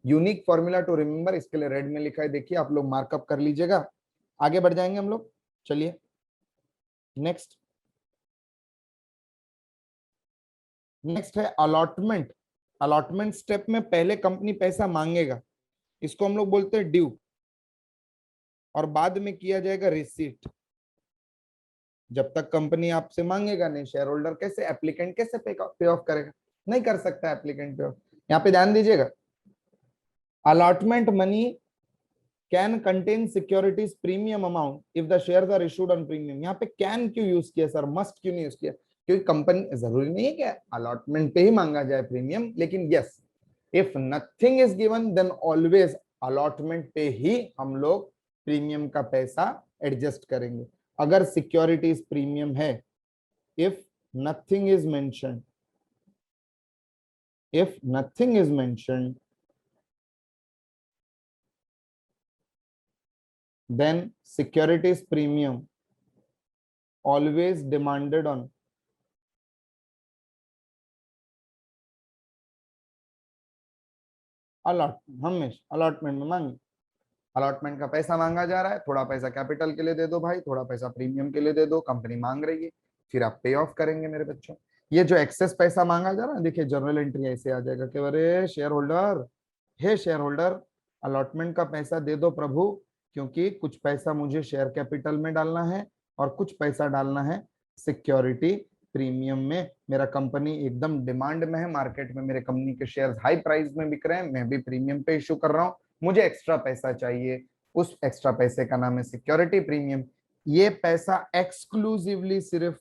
unique formula to remember, इसके लिए रेड में लिखा है, देखिए आप लोग मार्कअप कर लीजिएगा। आगे बढ़ जाएंगे हम लोग, चलिए नेक्स्ट। नेक्स्ट है अलॉटमेंट। अलॉटमेंट स्टेप में पहले कंपनी पैसा मांगेगा, इसको हम लोग बोलते हैं ड्यू, और बाद में किया जाएगा रिसीट। जब तक कंपनी आपसे मांगेगा नहीं, शेयर होल्डर कैसे, एप्लीकेंट कैसे पे ऑफ करेगा, नहीं कर सकता एप्लीकेंट पे ऑफ। यहाँ पे ध्यान दीजिएगा, allotment money can contain securities premium amount if the shares are issued on premium। यहाँ पे can क्यों यूज किया सर, मस्ट क्यों नहीं यूज किया? क्योंकि कंपनी, जरूरी नहीं है कि अलॉटमेंट पे ही मांगा जाए प्रीमियम, लेकिन yes, if nothing is given then always allotment पे ही हम लोग प्रीमियम का पैसा एडजस्ट करेंगे। अगर सिक्योरिटीज प्रीमियम है, if nothing is mentioned, if nothing is mentioned then securities premium always demanded on allotment, हमेशा अलॉटमेंट में मांगे। अलॉटमेंट का पैसा मांगा जा रहा है, थोड़ा पैसा कैपिटल के लिए दे दो भाई, थोड़ा पैसा प्रीमियम के लिए दे दो, कंपनी मांग रही है, फिर आप पे ऑफ करेंगे मेरे बच्चों। ये जो एक्सेस पैसा मांगा जा रहा है, देखिए जर्नल एंट्री ऐसे आ जाएगा कि अरे शेयर होल्डर, हे शेयर होल्डर, अलॉटमेंट का पैसा दे दो प्रभु, क्योंकि कुछ पैसा मुझे शेयर कैपिटल में डालना है और कुछ पैसा डालना है सिक्योरिटी प्रीमियम में। मेरा कंपनी एकदम डिमांड में है, मार्केट में मेरे कंपनी के शेयर्स हाई प्राइस में बिक रहे हैं, मैं भी प्रीमियम पे इशू कर रहा हूँ, मुझे एक्स्ट्रा पैसा चाहिए, उस एक्स्ट्रा पैसे का नाम है सिक्योरिटी प्रीमियम। ये पैसा एक्सक्लूसिवली सिर्फ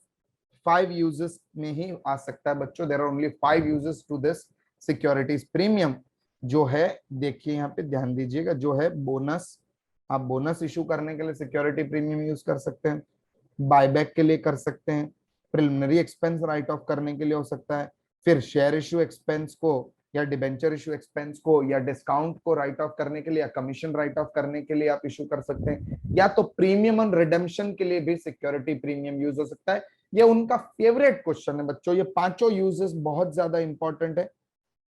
5 यूजेस में ही आ सकता है बच्चों। There are only 5 uses to this securities premium, जो है देखिए यहाँ पे ध्यान दीजिएगा, जो है बोनस, आप बोनस इशू करने के लिए सिक्योरिटी प्रीमियम यूज कर सकते हैं, बायबैक के लिए कर सकते हैं, प्रिलिमिनरी एक्सपेंस राइट ऑफ करने के लिए हो सकता है, फिर शेयर इशू एक्सपेंस को या डिबेंचर इशू एक्सपेंस को या डिस्काउंट को राइट ऑफ करने के लिए या कमीशन राइट ऑफ करने के लिए आप इशू कर सकते हैं, या तो प्रीमियम ऑन रिडेम्पशन के लिए भी सिक्योरिटी प्रीमियम यूज हो सकता है। ये उनका फेवरेट क्वेश्चन है बच्चों, ये पांचों यूजेस बहुत ज्यादा इंपॉर्टेंट है,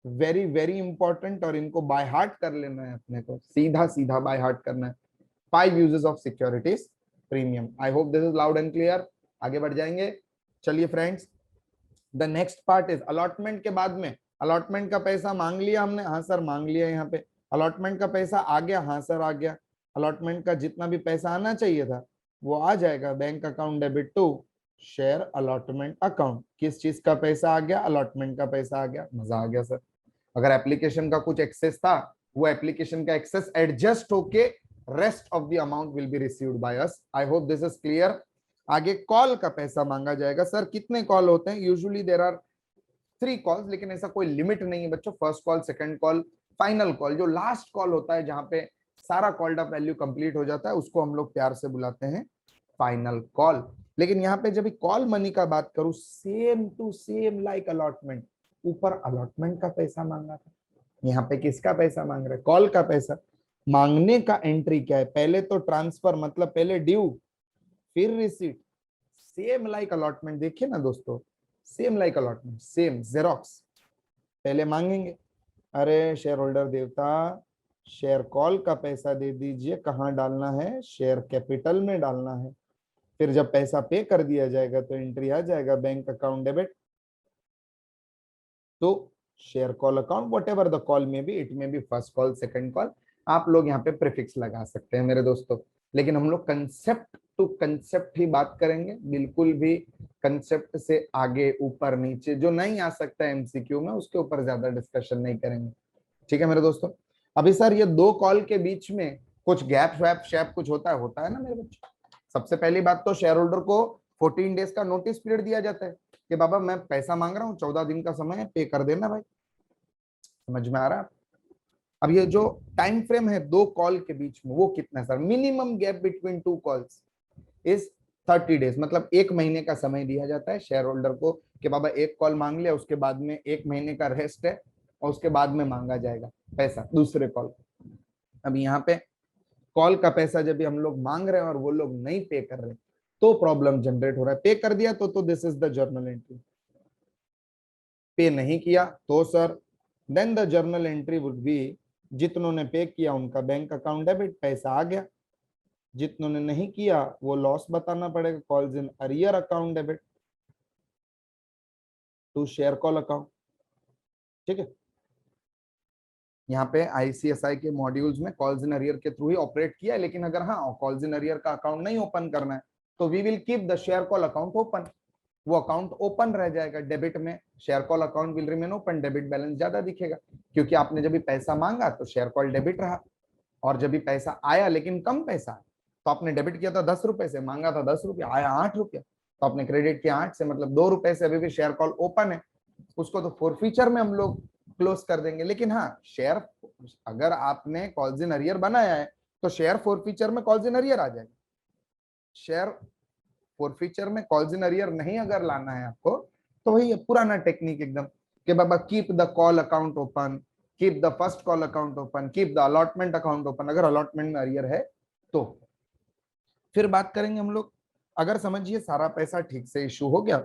वेरी वेरी इंपॉर्टेंट, और इनको बाय हार्ट कर लेना है अपने को, सीधा सीधा बाय हार्ट करना है। 5 uses of securities premium. I hope this is loud and clear. आगे बढ़ जाएंगे, चलिए friends. The next part is allotment के बाद में, अलॉटमेंट का पैसा मांग लिया हमने, हाँ सर मांग लिया, यहाँ पे अलॉटमेंट का पैसा आ गया, हाँ सर आ गया। अलॉटमेंट का जितना भी पैसा आना चाहिए था वो आ जाएगा, bank account debit to share allotment account. किस चीज का पैसा आ गया? अलॉटमेंट का पैसा आ गया, मजा आ गया सर। अगर एप्लीकेशन का कुछ एक्सेस था, वो एप्लीकेशन का एक्सेस एडजस्ट होके rest of the amount will be received by us. I hope this is clear. आगे कॉल का पैसा मांगा जाएगा। सर कितने कॉल होते हैं? यूजुअली देयर आर 3 कॉल्स, लेकिन ऐसा कोई लिमिट नहीं है बच्चों। First call, second call, final call. जो लास्ट कॉल होता है, जहां पे सारा कॉल्ड अप वैल्यू कंप्लीट हो जाता है, उसको हम लोग प्यार से बुलाते हैं फाइनल कॉल। लेकिन यहाँ पे जब कॉल मनी का बात करूं, same to same like allotment, ऊपर अलॉटमेंट का पैसा मांगा था, यहाँ पे किसका पैसा मांग रहे? कॉल का पैसा। मांगने का एंट्री क्या है? पहले तो ट्रांसफर, मतलब पहले ड्यू, फिर रिसीट। सेम लाइक अलॉटमेंट, देखिए ना दोस्तों, same like allotment, same xerox. पहले मांगेंगे, अरे शेयर होल्डर देवता, शेयर कॉल का पैसा दे दीजिए, कहाँ डालना है? शेयर कैपिटल में डालना है। फिर जब पैसा पे कर दिया जाएगा तो एंट्री आ जाएगा bank account debit to share call account, whatever the call may be, it may be first call, second call, आप लोग यहाँ पे प्रीफिक्स लगा सकते हैं मेरे दोस्तों। लेकिन हम लोग कंसेप्ट टू कंसेप्ट ही बात करेंगे, बिल्कुल भी कंसेप्ट से आगे ऊपर नीचे जो नहीं आ सकता है एमसीक्यू में, उसके ऊपर ज्यादा डिस्कशन नहीं करेंगे, ठीक है मेरे दोस्तों। अभी सर ये 2 कॉल के बीच में कुछ गैप वैप शैप कुछ होता है ना मेरे बच्चों। सबसे पहली बात तो शेयर होल्डर को 14 डेज का नोटिस पीरियड दिया जाता है कि बाबा मैं पैसा मांग रहा हूँ, 14 दिन का समय है, पे कर देना भाई। समझ में आ रहा है? अब ये जो टाइम फ्रेम है 2 कॉल के बीच में, वो कितना है sir? Minimum gap between 2 calls is 30 days, मतलब 1 महीने का समय दिया जाता है शेयर होल्डर को कि बाबा एक कॉल मांग लिया, उसके बाद में 1 महीने का रेस्ट है और उसके बाद में मांगा जाएगा पैसा दूसरे कॉल। अब यहाँ पे कॉल का पैसा जब भी हम लोग मांग रहे हैं और वो लोग नहीं पे कर रहे, तो प्रॉब्लम जनरेट हो रहा है। पे कर दिया तो this is the journal entry. Pay नहीं किया तो sir then the journal entry would be, जितनों ने पे किया उनका बैंक अकाउंट डेबिट, पैसा आ गया। जितनों ने नहीं किया वो लॉस बताना पड़ेगा, calls in arrear account debit to share call account. ठीक है, यहाँ पे आईसीएसआई के मॉड्यूल्स में कॉल्स इन अरियर के थ्रू ही ऑपरेट किया है, लेकिन अगर हाँ कॉल्स इन अरियर का अकाउंट नहीं ओपन करना है तो we will keep the share call account open. वो अकाउंट ओपन रह जाएगा, डेबिट में share call account will remain open, debit balance ज्यादा दिखेगा, क्योंकि आपने जब भी पैसा मांगा तो शेयर कॉल डेबिट रहा, और जब भी पैसा आया लेकिन कम पैसा तो आपने डेबिट किया था 10 रुपए से, मांगा था 10 रुपया, आया 8 रुपया, तो आपने क्रेडिट किया 8 से, मतलब 2 रुपए से अभी भी शेयर कॉल ओपन है, उसको तो फोरफीचर में हम लोग क्लोज कर देंगे। लेकिन हाँ शेयर, अगर आपने कॉल्स इन अरियर बनाया है तो शेयर फोरफीचर में कॉल्स इन अरियर आ जाएगा। शेयर फोरफीचर में कॉल्स इन अरियर नहीं अगर लाना है आपको तो वही पुराना टेक्निक एकदम कि बाबा keep the call account open, keep the first call account open, keep the allotment account open, अगर अलॉटमेंट में अरियर है तो। फिर बात करेंगे हम लोग, अगर समझिए सारा पैसा ठीक से इशू हो गया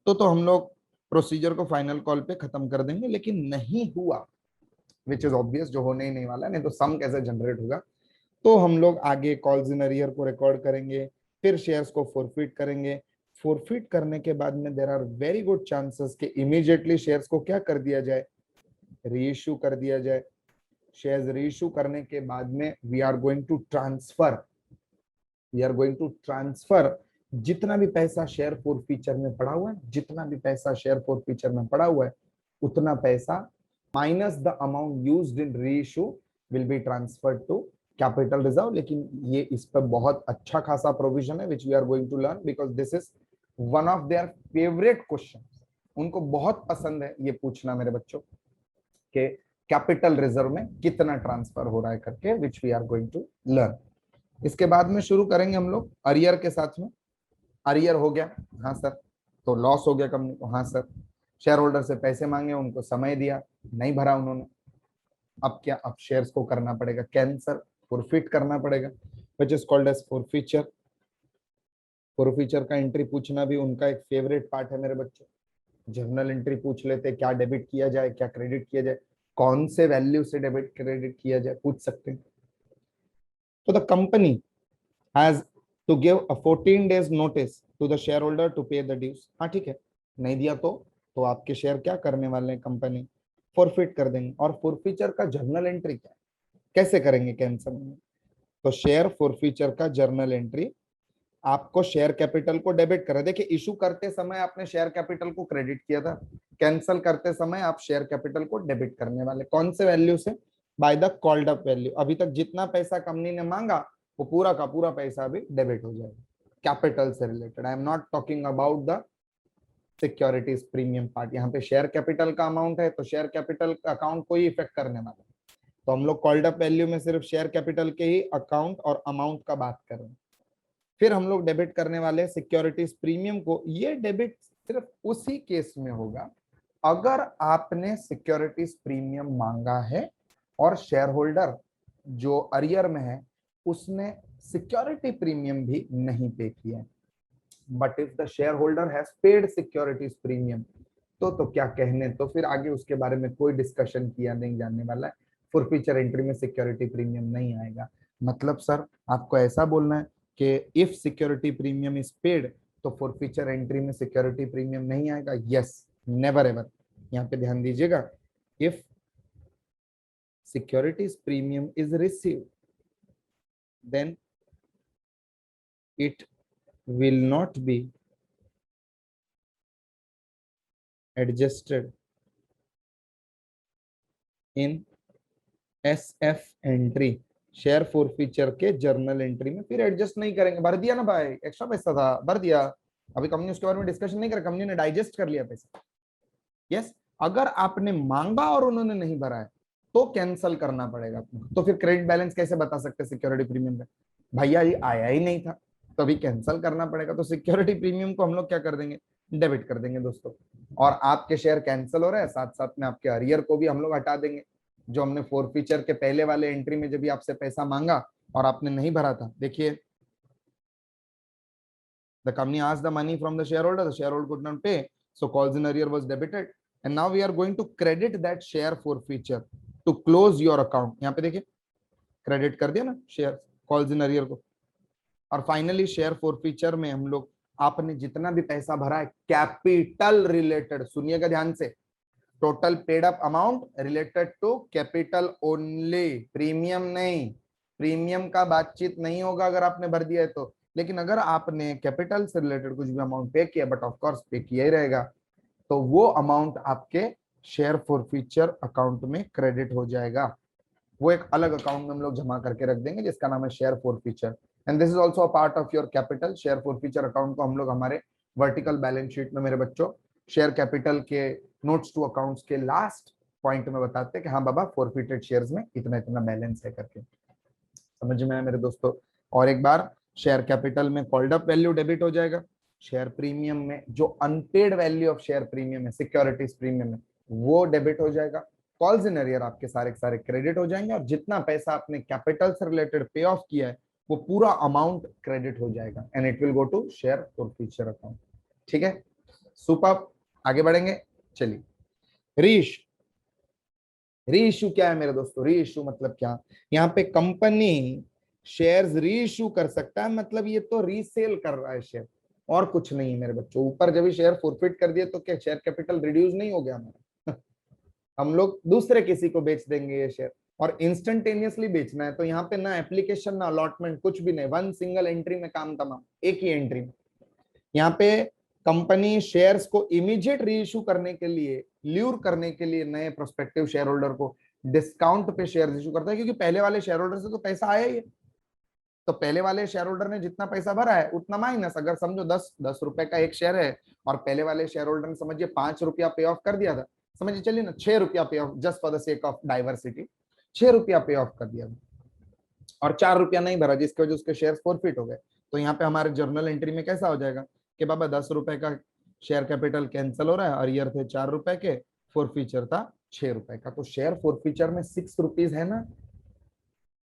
तो हम लोग प्रोसीजर को फाइनल कॉल पे खत्म कर देंगे, लेकिन नहीं हुआ विच इज ऑब्वियस, जो होने ही नहीं वाला, नहीं तो सम कैसे जनरेट होगा, तो हम लोग आगे कॉल्स इन अरियर को रिकॉर्ड करेंगे, फिर शेयर्स को फोरफिट करेंगे। फोरफिट करने के बाद में there are very good chances कि इमीडिएटली शेयर्स को क्या कर दिया जाए, रीइश्यू कर दिया जाए। शेयर्स रीइश्यू करने के बाद में we are going to transfer जितना भी पैसा शेयर फोरफीचर में पड़ा हुआ है, जितना भी पैसा शेयर फोरफीचर में पड़ा हुआ है उतना पैसा minus the amount used in reissue will be transferred to capital reserve. लेकिन ये इस पर बहुत अच्छा खासा प्रोविजन है which we are going to learn, because this is one of their favourite question. उनको बहुत पसंद है ये पूछना मेरे बच्चों के कैपिटल रिजर्व में कितना ट्रांसफर हो रहा है करके, which we are going to learn. इसके बाद में शुरू करेंगे हम लोग अरियर के साथ में। अरियर हो गया, हाँ सर, तो लॉस हो गया कंपनी को, हाँ सर। शेयर होल्डर से पैसे मांगे, उनको समय दिया, नहीं भरा उन्होंने, अब क्या, अब शेयर्स को करना पड़ेगा कैंसल, फोरफिट करना पड़ेगा, which is called as forfeiture. Forfeiture का एंट्री पूछना भी उनका एक फेवरेट पार्ट है मेरे बच्चों। जर्नल एंट्री पूछ लेते, क्या डेबिट किया जाए, क्या क्रेडिट किया जाए, कौन से वैल्यू से डेबिट क्रेडिट किया जाए, पूछ सकते हैं। तो the company has to give a 14 days notice to the share holder to pay the dues. हाँ ठीक है, नहीं दिया तो आपके शेयर क्या करने वाले हैं, कंपनी फोरफिट कर देंगे। और फोरफीचर का जर्नल एंट्री क्या है, कैसे करेंगे कैंसल में, तो शेयर फोरफीचर का जर्नल एंट्री आपको शेयर कैपिटल को डेबिट कर, देखिए इशू करते समय आपने शेयर कैपिटल को क्रेडिट किया था, कैंसल करते समय आप शेयर कैपिटल को डेबिट करने वाले, कौन से वैल्यू से, by the called up value. अभी तक जितना पैसा कंपनी ने मांगा वो पूरा का पूरा पैसा भी डेबिट हो जाएगा, कैपिटल से related. I am not talking about the securities premium part, यहाँ पे शेयर कैपिटल का अमाउंट है तो शेयर कैपिटल अकाउंट को ही इफेक्ट करने वाला है, तो हम लोग कॉल्ड अप वैल्यू में सिर्फ शेयर कैपिटल के ही अकाउंट और अमाउंट का बात कर रहे हैं। फिर हम लोग डेबिट करने वाले सिक्योरिटीज प्रीमियम को। ये डेबिट सिर्फ उसी केस में होगा अगर आपने सिक्योरिटीज प्रीमियम मांगा है और शेयर होल्डर जो अरियर में है उसने सिक्योरिटी प्रीमियम भी नहीं पे किया है। But if the share holder has paid securities premium तो क्या कहने, तो फिर आगे उसके बारे में कोई डिस्कशन किया नहीं जाने वाला है। फॉरफीचर एंट्री में सिक्योरिटी प्रीमियम नहीं आएगा। मतलब सर आपको ऐसा बोलना है कि if security premium is paid तो फॉरफीचर एंट्री में सिक्योरिटी प्रीमियम नहीं आएगा? Yes, never ever. यहाँ पे ध्यान दीजिएगा, if securities premium is received then it will not be adjusted in SF entry, share forfeiture के जर्नल एंट्री में फिर एडजस्ट नहीं करेंगे। भर दिया ना भाई, एक्स्ट्रा पैसा था भर दिया, अभी कंपनी उसके बारे में डिस्कशन नहीं कर, कंपनी ने डाइजेस्ट कर लिया पैसा। यस, अगर आपने मांगा और उन्होंने नहीं भरा है तो कैंसल करना पड़ेगा। तो फिर क्रेडिट बैलेंस कैसे बता सकते सिक्योरिटी प्रीमियम में, भैया ये आया ही नहीं था तो अभी कैंसल करना पड़ेगा। तो सिक्योरिटी प्रीमियम को हम लोग क्या कर देंगे, डेबिट कर देंगे दोस्तों। और आपके शेयर कैंसिल हो रहे हैं, साथ साथ में आपके अरियर को भी हम लोग हटा देंगे। जो हमने फोरफीचर के पहले वाले एंट्री में जब भी आपसे पैसा मांगा और आपने नहीं भरा था, देखिए The company asked the money from the shareholder could not pay, so calls in arrear was debited, and now we are going to credit that share forfeiture to close your account. यहाँ पे देखिए क्रेडिट कर दिया ना शेयर कॉल्स इन अरियर को, और फाइनली शेयर फॉरफीचर में हम लोग आपने जितना भी पैसा भरा है कैपिटल रिलेटेड, सुनिएगा ध्यान से, total paid up amount related to capital only, premium नहीं, प्रीमियम का बातचीत नहीं होगा अगर आपने भर दिया है तो, लेकिन अगर आपने कैपिटल से रिलेटेड कुछ भी अमाउंट पे किया, बट ऑफ कोर्स पे किया ही रहेगा, तो वो अमाउंट आपके शेयर फॉरफीचर अकाउंट में क्रेडिट हो जाएगा। वो एक अलग अकाउंट में हम लोग जमा करके रख देंगे जिसका नाम है share forfeiture, and this is also a part of your capital. Share forfeiture account को हम लोग हमारे वर्टिकल बैलेंस शीट में मेरे बच्चों शेयर कैपिटल के नोट्स टू अकाउंट्स के लास्ट पॉइंट में बताते हैं कि हाँ बाबा फॉरफिटेड शेयर्स में इतना इतना बैलेंस है करके, समझ में आया मेरे दोस्तों। और एक बार शेयर कैपिटल में कॉल्ड अप वैल्यू डेबिट हो जाएगा, शेयर प्रीमियम में जो unpaid value of share premium है, सिक्योरिटीज प्रीमियम है, वो डेबिट हो जाएगा, कॉल्स इन अरियर आपके सारे के सारे क्रेडिट हो जाएंगे, और जितना पैसा आपने कैपिटल से रिलेटेड पे ऑफ किया है वो पूरा अमाउंट क्रेडिट हो जाएगा, and it will go to share forfeiture account. ठीक है, सुपर, आगे बढ़ेंगे। चलिए, री इश्यू क्या है मेरे दोस्तों? री इश्यू मतलब क्या? यहाँ पे कंपनी शेयर्स री इश्यू कर सकता है, मतलब ये तो रीसेल कर रहा है शेयर, और कुछ नहीं है मेरे बच्चों। ऊपर जब शेयर फॉरफिट कर दिए तो क्या शेयर कैपिटल रिड्यूस नहीं हो गया हमारा? हम लोग दूसरे किसी को बेच देंगे ये शेयर, और इंस्टेंटेनियसली बेचना है, तो यहाँ पे ना एप्लीकेशन ना अलॉटमेंट कुछ भी नहीं, वन सिंगल एंट्री में काम तमाम, एक ही एंट्री में। यहाँ पे कंपनी शेयर्स को इमीडिएट री इशू करने के लिए, ल्यूर करने के लिए नए प्रोस्पेक्टिव शेयर होल्डर को डिस्काउंट पे शेयर इशू करता है, क्योंकि पहले वाले शेयर होल्डर से तो पैसा आया ही है, तो पहले वाले शेयर होल्डर ने जितना पैसा भरा है उतना माइनस, अगर समझो 10 रुपए का एक शेयर है और पहले वाले शेयर होल्डर ने समझिए 5 रुपया पे ऑफ कर दिया था, समझिए चलिए ना 6 रुपया पे of, just for the sake of diversity 6 रुपया पे ऑफ कर दिया और 4 रुपया नहीं भरा, जिसकी वजह से उसके शेयर फॉरफिट हो गए। तो यहाँ पे हमारे जर्नल एंट्री में कैसा हो जाएगा कि बाबा 10 रुपए का शेयर कैपिटल कैंसिल हो रहा है, अरियर थे 4 रुपए के, फॉरफीचर था 6 रुपए का, तो शेयर फॉरफीचर में 6 रुपीज है ना।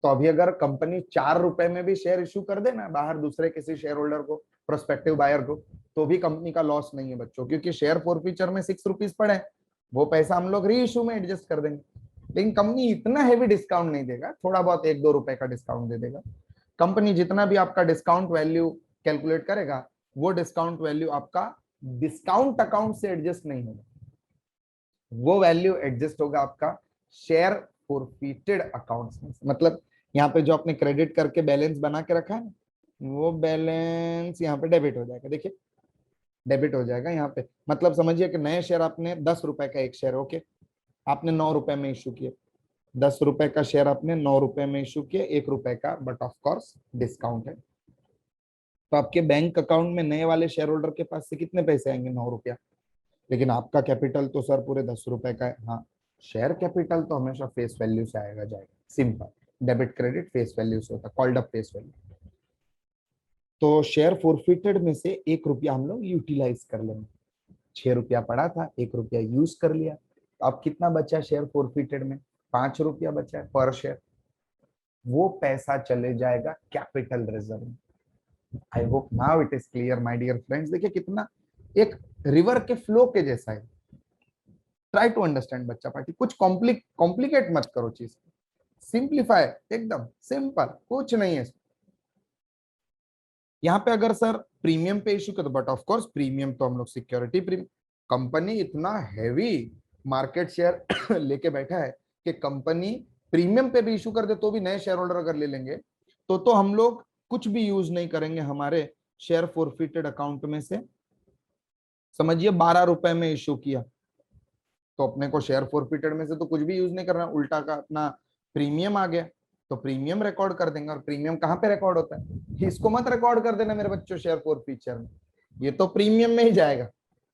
तो अभी अगर कंपनी 4 रुपए में भी शेयर इश्यू कर दे ना बाहर दूसरे किसी शेयर होल्डर को, प्रोस्पेक्टिव बायर को, तो भी कंपनी का लॉस नहीं है बच्चों, क्योंकि शेयर फॉरफीचर में 6 रुपीज पड़े, वो पैसा हम लोग री इशू में एडजस्ट कर देंगे। लेकिन कंपनी इतना हैवी डिस्काउंट नहीं देगा, थोड़ा बहुत 1-2 रुपए का डिस्काउंट दे देगा। कंपनी जितना भी आपका डिस्काउंट वैल्यू कैलकुलेट करेगा, वो डिस्काउंट वैल्यू आपका डिस्काउंट अकाउंट से एडजस्ट नहीं होगा, वो वैल्यू एडजस्ट होगा आपका शेयर फॉरफिटेड अकाउंट्स में। मतलब यहाँ पे जो आपने क्रेडिट करके बैलेंस बना के रखा है ना, वो बैलेंस यहाँ पे डेबिट हो जाएगा, देखिए डेबिट हो जाएगा यहाँ पे। मतलब समझिए कि नए शेयर आपने 10 रुपए का एक शेयर, ओके, आपने 9 रुपए में इश्यू किया, 10 रुपए का शेयर आपने 9 रुपए में इश्यू किया, 1 रुपए का, बट ऑफ कोर्स डिस्काउंट है, तो आपके बैंक अकाउंट में नए वाले शेयर होल्डर के पास से कितने पैसे आएंगे? 9 रुपया। लेकिन आपका कैपिटल तो सर पूरे 10 रुपए का है। हाँ, शेयर कैपिटल तो हमेशा फेस वैल्यू से आएगा जाएगा, simple, debit credit face value से होता है, कॉल्ड अप फेस वैल्यू। तो शेयर फॉरफिटेड में से 1 रुपया हम लोग यूटिलाइज कर लेंगे, 6 रुपया पड़ा था, 1 रुपया यूज कर लिया, तो अब कितना बचा शेयर फॉरफिटेड में? 5 रुपया बचा है पर शेयर, वो पैसा चले जाएगा कैपिटल रिजर्व में। I hope now it is clear my dear friends. देखिए कितना एक रिवर के फ्लो के जैसा है, ट्राई टू अंडरस्टैंड बच्चा पार्टी, कुछ कॉम्प्लिकेट मत करो चीज, सिंप्लीफाई, एकदम सिंपल, कुछ नहीं है। यहाँ पे अगर सर प्रीमियम पे इशू कर दो, बट ऑफ कोर्स प्रीमियम तो हम लोग सिक्योरिटी प्रीमियम, कंपनी इतना हैवी मार्केट शेयर लेके बैठा है कि कंपनी प्रीमियम पे भी इशू कर दे तो भी नए शेयर होल्डर अगर ले लेंगे तो हम लोग कुछ भी यूज नहीं करेंगे हमारे शेयर फॉरफिटेड अकाउंट में से। समझिए 12 रुपए में इशू किया तो अपने को शेयर फॉरफिटेड में से तो कुछ भी यूज नहीं करना, उल्टा का अपना प्रीमियम आ गया तो प्रीमियम रिकॉर्ड कर देंगे। और प्रीमियम कहाँ पे रिकॉर्ड होता है? इसको मत रिकॉर्ड कर देना मेरे बच्चों शेयर फॉरफीचर में, ये तो प्रीमियम में ही जाएगा।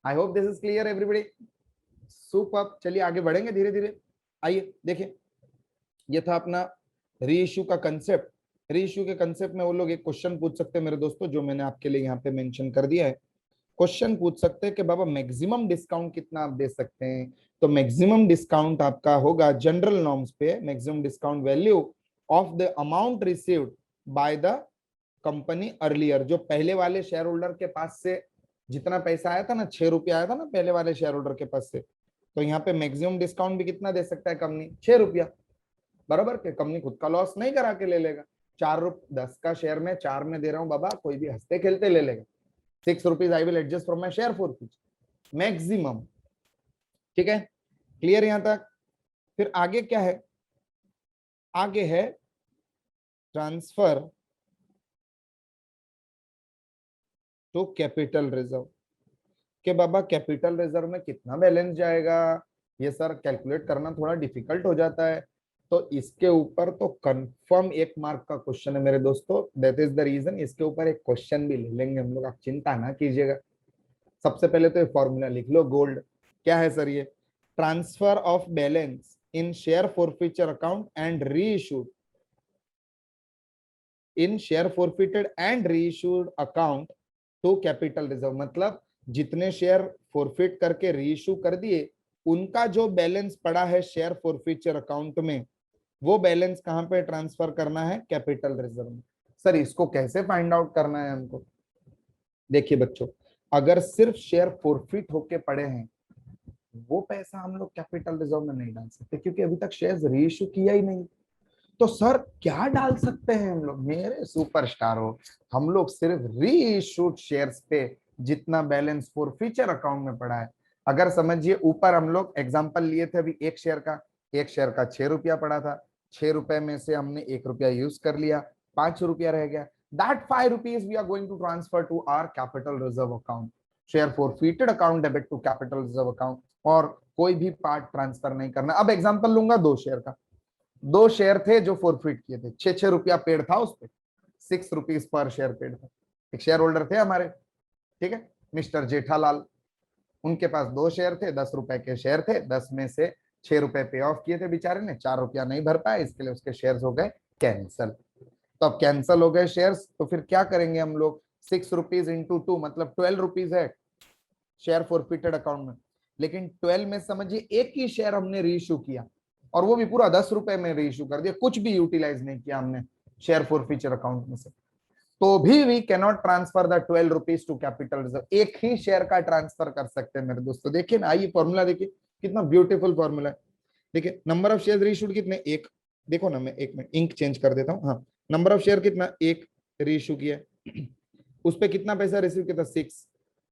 आई hope this is clear everybody, super. चलिए आगे बढ़ेंगे धीरे धीरे। आइए देखिए, ये था अपना री इश्यू का कंसेप्ट। री इश्यू के कंसेप्ट में वो लोग एक क्वेश्चन पूछ सकते हैं मेरे दोस्तों, जो मैंने आपके लिए यहाँ पे मेंशन कर दिया है। क्वेश्चन पूछ सकते हैं कि बाबा मैक्सिमम डिस्काउंट कितना आप दे सकते हैं? तो मैक्सिमम डिस्काउंट आपका होगा जनरल नॉर्म्स पे, maximum discount value of the amount received by the company earlier, जो पहले वाले शेयर होल्डर के पास से जितना पैसा आया था ना, 6 रुपया आया था ना पहले वाले शेयर होल्डर के पास से, तो यहाँ पे मैक्सिमम डिस्काउंट भी कितना दे सकता है कंपनी, 6 रुपया। बराबर के कंपनी खुद का लॉस नहीं करा के ले लेगा। 10 का शेयर में 4 में दे रहा हूँ बाबा, कोई भी हंसते खेलते ले लेगा। 6 rupees I will adjust from my share forfeit maximum. ठीक है, क्लियर यहां तक। फिर आगे क्या है, आगे है ट्रांसफर टू कैपिटल रिजर्व। के बाबा कैपिटल रिजर्व में कितना बैलेंस जाएगा, ये सर कैलकुलेट करना थोड़ा डिफिकल्ट हो जाता है, तो इसके ऊपर तो कंफर्म 1 मार्क का क्वेश्चन है मेरे दोस्तों। दैट इज द रीजन इसके ऊपर एक क्वेश्चन भी ले लेंगे हम लोग, आप चिंता ना कीजिएगा। सबसे पहले तो ये फॉर्मूला लिख लो गोल्ड। क्या है सर ये, transfer of balance in share forfeiture account and reissued in share forfeited and reissued account to capital reserve. मतलब जितने शेयर फॉरफिट करके रीइश्यू कर दिए, उनका जो बैलेंस पड़ा है शेयर फॉरफिचर अकाउंट में, वो बैलेंस कहां पे ट्रांसफर करना है, कैपिटल रिजर्व में। सर इसको कैसे फाइंड आउट करना है हमको, देखिए बच्चों, अगर सिर्फ शेयर फॉरफिट होके पड़े हैं, वो पैसा हम लोग कैपिटल रिजर्व में नहीं डाल सकते, क्योंकि अभी तक शेयर्स रीइश्यू किया ही नहीं। तो सर क्या डाल सकते हैं हम लोग, मेरे सुपरस्टार हो, हम लोग सिर्फ रीइश्यूड शेयर्स पे जितना बैलेंस फॉरफीचर अकाउंट में पड़ा है, अगर समझिए ऊपर हम लोग एग्जांपल लिए थे अभी एक शेयर का 6 रुपया पड़ा था, 6 रुपए में से हमने 1 रुपया यूज कर लिया, 5 रुपया रह गया। That 5 rupees we are going to transfer to our capital reserve account. Share forfeited account debit to capital reserve account, और कोई भी पार्ट ट्रांसफर नहीं करना। अब एग्जांपल लूंगा 2 शेयर का, 2 शेयर थे जो फॉरफिट किए थे, 6 रुपया पेड था उस पर, 6 रुपीज पर शेयर पेड था। एक शेयर होल्डर थे हमारे, ठीक है, मिस्टर जेठालाल, उनके पास 2 शेयर थे, 10 रुपए के शेयर थे, 10 में से 6 रुपए पे ऑफ किए थे बेचारे ने, 4 रुपया नहीं भर पाया, इसके लिए उसके शेयर्स हो गए कैंसल। तो अब कैंसल हो गए शेयर्स, तो फिर क्या करेंगे हम लोग, 6 रुपीज इंटू 2 मतलब 12 रुपीज है शेयर फॉरफिटेड अकाउंट में। लेकिन 12 में समझिए एक ही शेयर हमने रीइश्यू किया, और वो भी पूरा 10 रुपए में रीइश्यू कर दिया, कुछ भी यूटिलाइज नहीं किया हमने शेयर फॉरफिचर अकाउंट में से, तो भी we can not transfer the 12 rupees to capital reserve. एक ही शेयर का ट्रांसफर कर सकते हैं मेरे दोस्तों। देखिए ना, आइए फॉर्मूला देखिए, कितना ब्यूटीफुल फॉर्मूला है। देखिए नंबर ऑफ शेयर रीइश्यूड कितने, 1। देखो ना, मैं 1 मिनट इंक चेंज कर देता हूँ। हाँ, नंबर ऑफ शेयर कितना, 1 रीइश्यू किया, उस पर कितना पैसा रिसीव किया था, 6,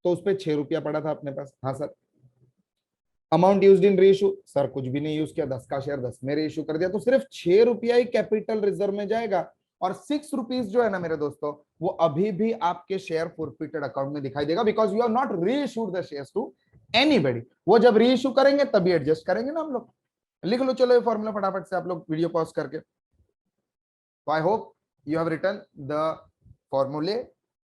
तो उस पर 6 रुपया पड़ा था अपने पास। हाँ sir. Amount used in reissue, sir कुछ भी नहीं यूज किया, 10 का शेयर 10 में रीइश्यू कर दिया, तो सिर्फ 6 रुपया ही कैपिटल रिजर्व में जाएगा, और 6 रुपीज जो है ना मेरे दोस्तों, वो अभी भी आपके शेयर फॉरफिटेड अकाउंट में दिखाई देगा, because you have not reissued the shares to anybody. वो जब रीइश्यू करेंगे तभी एडजस्ट करेंगे ना हम लोग। लिख लो चलो ये फॉर्मूला फटाफट से आप लोग वीडियो पॉज करके। तो I hope you have written the फॉर्मूले।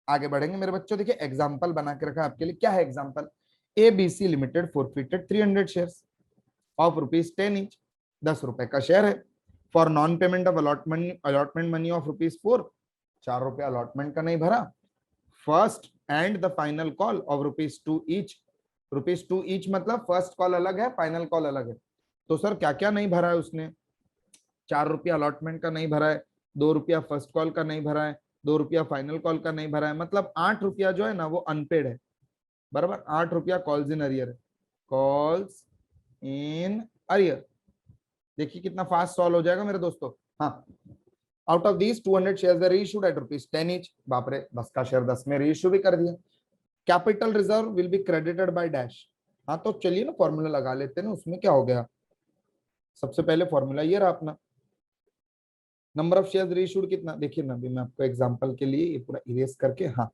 आगे बढ़ेंगे मेरे बच्चों। देखिए एग्जांपल बना के रखा आपके लिए। क्या है example, ABC limited forfeited 300 shares of ₹10 each, 10 रुपए का शेयर है, for non payment of allotment money of ₹4, 4 रुपया अलॉटमेंट का नहीं भरा, first and the final call of ₹2 each. ₹2 each मतलब फर्स्ट कॉल अलग है, फाइनल कॉल अलग है। तो सर क्या क्या नहीं भरा है उसने, 4 रुपया अलॉटमेंट का नहीं भरा है, 2 रुपया फर्स्ट कॉल का नहीं भरा है, 2 रुपया फाइनल कॉल का नहीं भरा है, मतलब 8 रुपया जो है ना वो अनपेड है। बराबर, 8 रुपया कॉल्स इन अरियर है, कॉल्स इन अरियर। देखिए कितना फास्ट सॉल्व हो जाएगा मेरे दोस्तों। हाँ, out of these 200 shares are issued at ₹10 each. बाप रे, 10 का शेयर 10 में रीइश्यू भी कर दिया। Capital reserve will be credited by dash. हाँ तो चलिए ना फॉर्मूला लगा लेते हैं ना, उसमें क्या हो गया। सबसे पहले फॉर्मूला ये रहा अपना, नंबर ऑफ शेयर्स रीइश्यूड कितना, देखिए ना, अभी मैं आपको एग्जांपल के लिए ये पूरा इरेज करके, हाँ